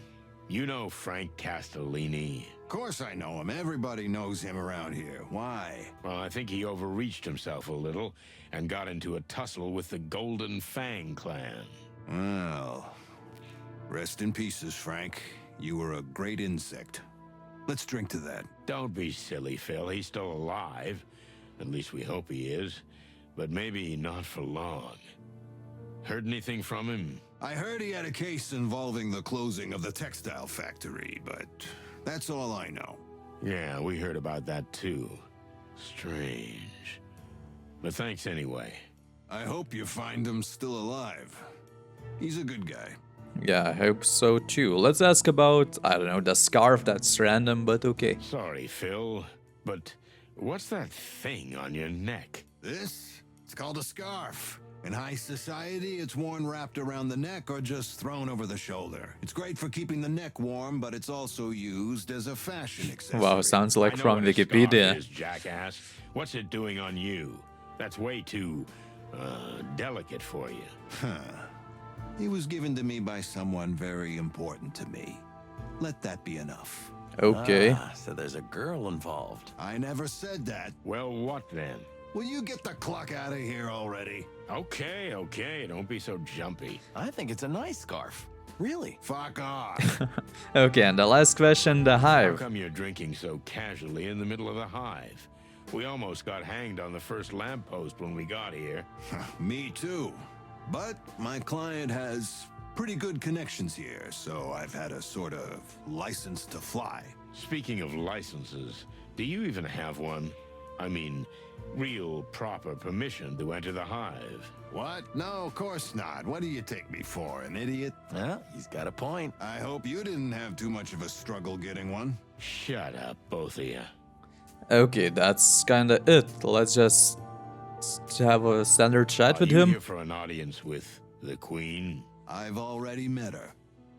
You know Frank Castellini? Of course I know him. Everybody knows him around here. Why? Well, I think he overreached himself a little and got into a tussle with the Golden Fang clan. Well, rest in pieces, Frank. You were a great insect. Let's drink to that. Don't be silly, Phil. He's still alive. At least we hope he is. But maybe not for long. Heard anything from him? I heard he had a case involving the closing of the textile factory, but that's all I know. Yeah, we heard about that too. Strange. But thanks anyway. I hope you find him still alive. He's a good guy. Yeah, I hope so too. Let's ask about, I don't know, the scarf. That's random, but okay. Sorry, Phil, but what's that thing on your neck? This? It's called a scarf. In high society, it's worn wrapped around the neck or just thrown over the shoulder. It's great for keeping the neck warm, but it's also used as a fashion accessory. Wow, sounds like I know from what a scarf Wikipedia. is, jackass. What's it doing on you? That's way too, delicate for you. He was given to me by someone very important to me. Let that be enough. Okay. So there's a girl involved. I never said that. Well, what then? Will you get the cluck out of here already? Okay, okay, don't be so jumpy. I think it's a nice scarf. Really? Fuck off. Okay, and the last question, the How hive. come you're drinking so casually in the middle of the hive? We almost got hanged on the first lamppost when we got here. Me too. But my client has pretty good connections here, so I've had a sort of license to fly. Speaking of licenses, do you even have one? I mean, real proper permission to enter the hive. What? No, of course not. What do you take me for, an idiot? Well, he's got a point. I hope you didn't have too much of a struggle getting one. Shut up, both of you. Okay, that's kinda it. Let's just have a standard chat with Are you him. here for an audience with the Queen? I've already met her,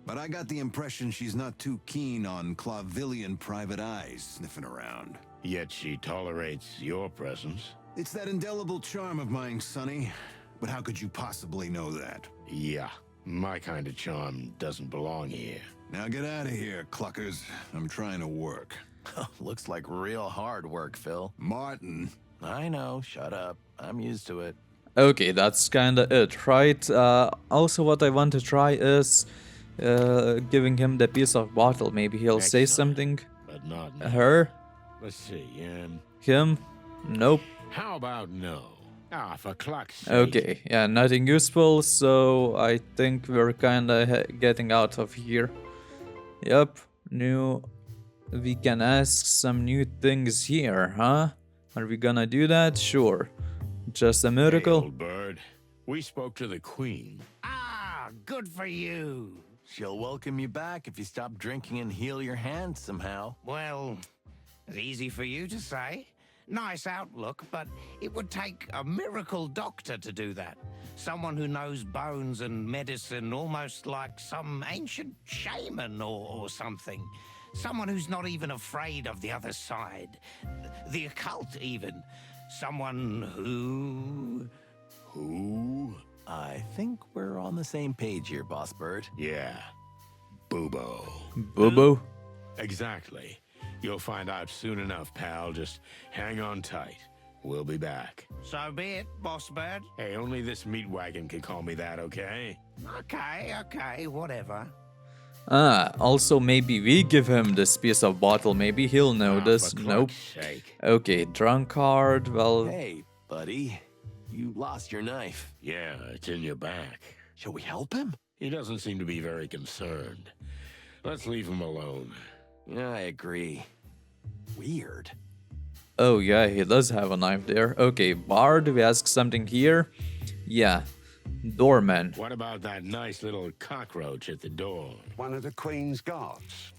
but I got the impression she's not too keen on Clavillian private eyes sniffing around. Yet she tolerates your presence. It's that indelible charm of mine, Sonny. But how could you possibly know that? Yeah, my kind of charm doesn't belong here. Now get out of here, cluckers. I'm trying to work. Looks like real hard work, Phil. Martin. I know, shut up. I'm used to it. Okay, that's kinda it, right? Also, what I want to try is giving him the piece of bottle. Maybe he'll say Excellent. something. But not now. Her? Let's see, Him? Nope. how about no? Ah, for cluck's sake. Okay, yeah, nothing useful, so I think we're kinda getting out of here. Yep, we can ask some new things here, huh? Are we gonna do that? Sure. Just a Hey, miracle? old bird. We spoke to the Queen. Ah, good for you. She'll welcome you back if you stop drinking and heal your hands somehow. Well, it's easy for you to say. Nice outlook, but it would take a miracle doctor to do that. Someone who knows bones and medicine almost like some ancient shaman or something. Someone who's not even afraid of the other side. The occult, even. Someone who... Who? I think we're on the same page here, Boss Bird. Yeah. Boobo. Boo-boo? Exactly. You'll find out soon enough, pal. Just hang on tight. We'll be back. So be it, Boss Bird. Hey, only this meat wagon can call me that, okay? Okay, whatever. Also maybe we give him this piece of bottle. Maybe he'll know Ah, this. for Nope. cluck's sake. Okay, drunkard, well... Hey, buddy. You lost your knife. Yeah, it's in your back. Shall we help him? He doesn't seem to be very concerned. Let's leave him alone. Yeah, I agree. Weird. Oh yeah, he does have a knife there. Okay, bar, do we ask something here? Yeah, doorman. What about that nice little cockroach at the door? One of the Queen's guards.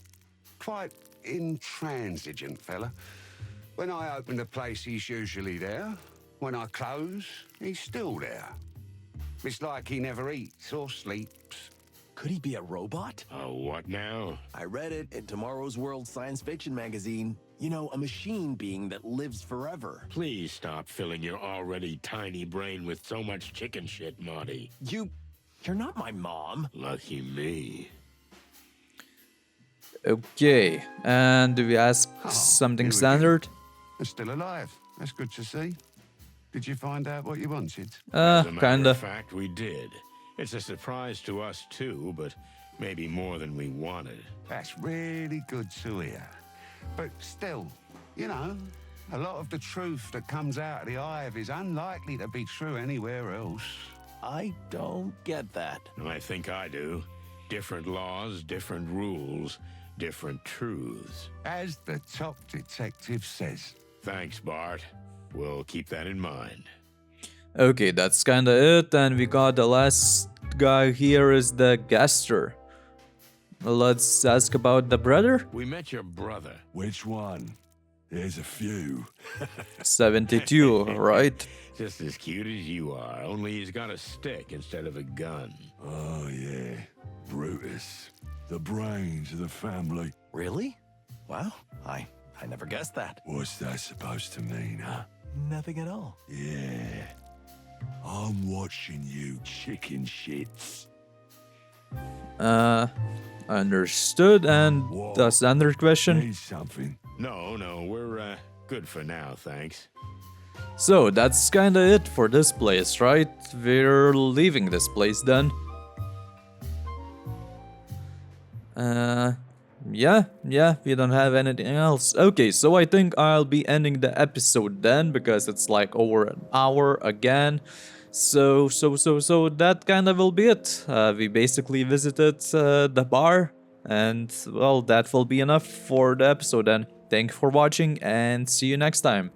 Quite intransigent fella. When I open the place, he's usually there. When I close, he's still there. It's like he never eats or sleeps. Could he be a robot? Oh, what now? I read it in Tomorrow's World science fiction magazine. You know, a machine being that lives forever. Please stop filling your already tiny brain with so much chicken shit, Marty. You're not my mom. Lucky me. Okay, and do we ask something here we go. standard? They're still alive. That's good to see. Did you find out what you wanted? As a matter Kinda. of fact, we did. It's a surprise to us too, but maybe more than we wanted. That's really good to hear. But still, you know, a lot of the truth that comes out of the hive is unlikely to be true anywhere else. I don't get that. I think I do. Different laws, different rules, different truths. As the top detective says. Thanks, Bart. We'll keep that in mind. Okay, that's kinda it, and we got the last that guy here is the guester. Let's ask about the brother. We met your brother. Which one? There's a few. 72, right? Just as cute as you are, only he's got a stick instead of a gun. Oh, yeah. Brutus. The brains of the family. Really? Wow, I never guessed that. What's that supposed to mean, huh? Nothing at all. Yeah. I'm watching you, chicken shits. Understood. And Whoa. that's another question. Need something. No, we're good for now, thanks. So that's kinda it for this place, right? We're leaving this place then. Yeah, we don't have anything else. Okay, so I think I'll be ending the episode then, because it's like over an hour again. So that kind of will be it. We basically visited the bar, and well, that will be enough for the episode then. Thank you for watching, and see you next time.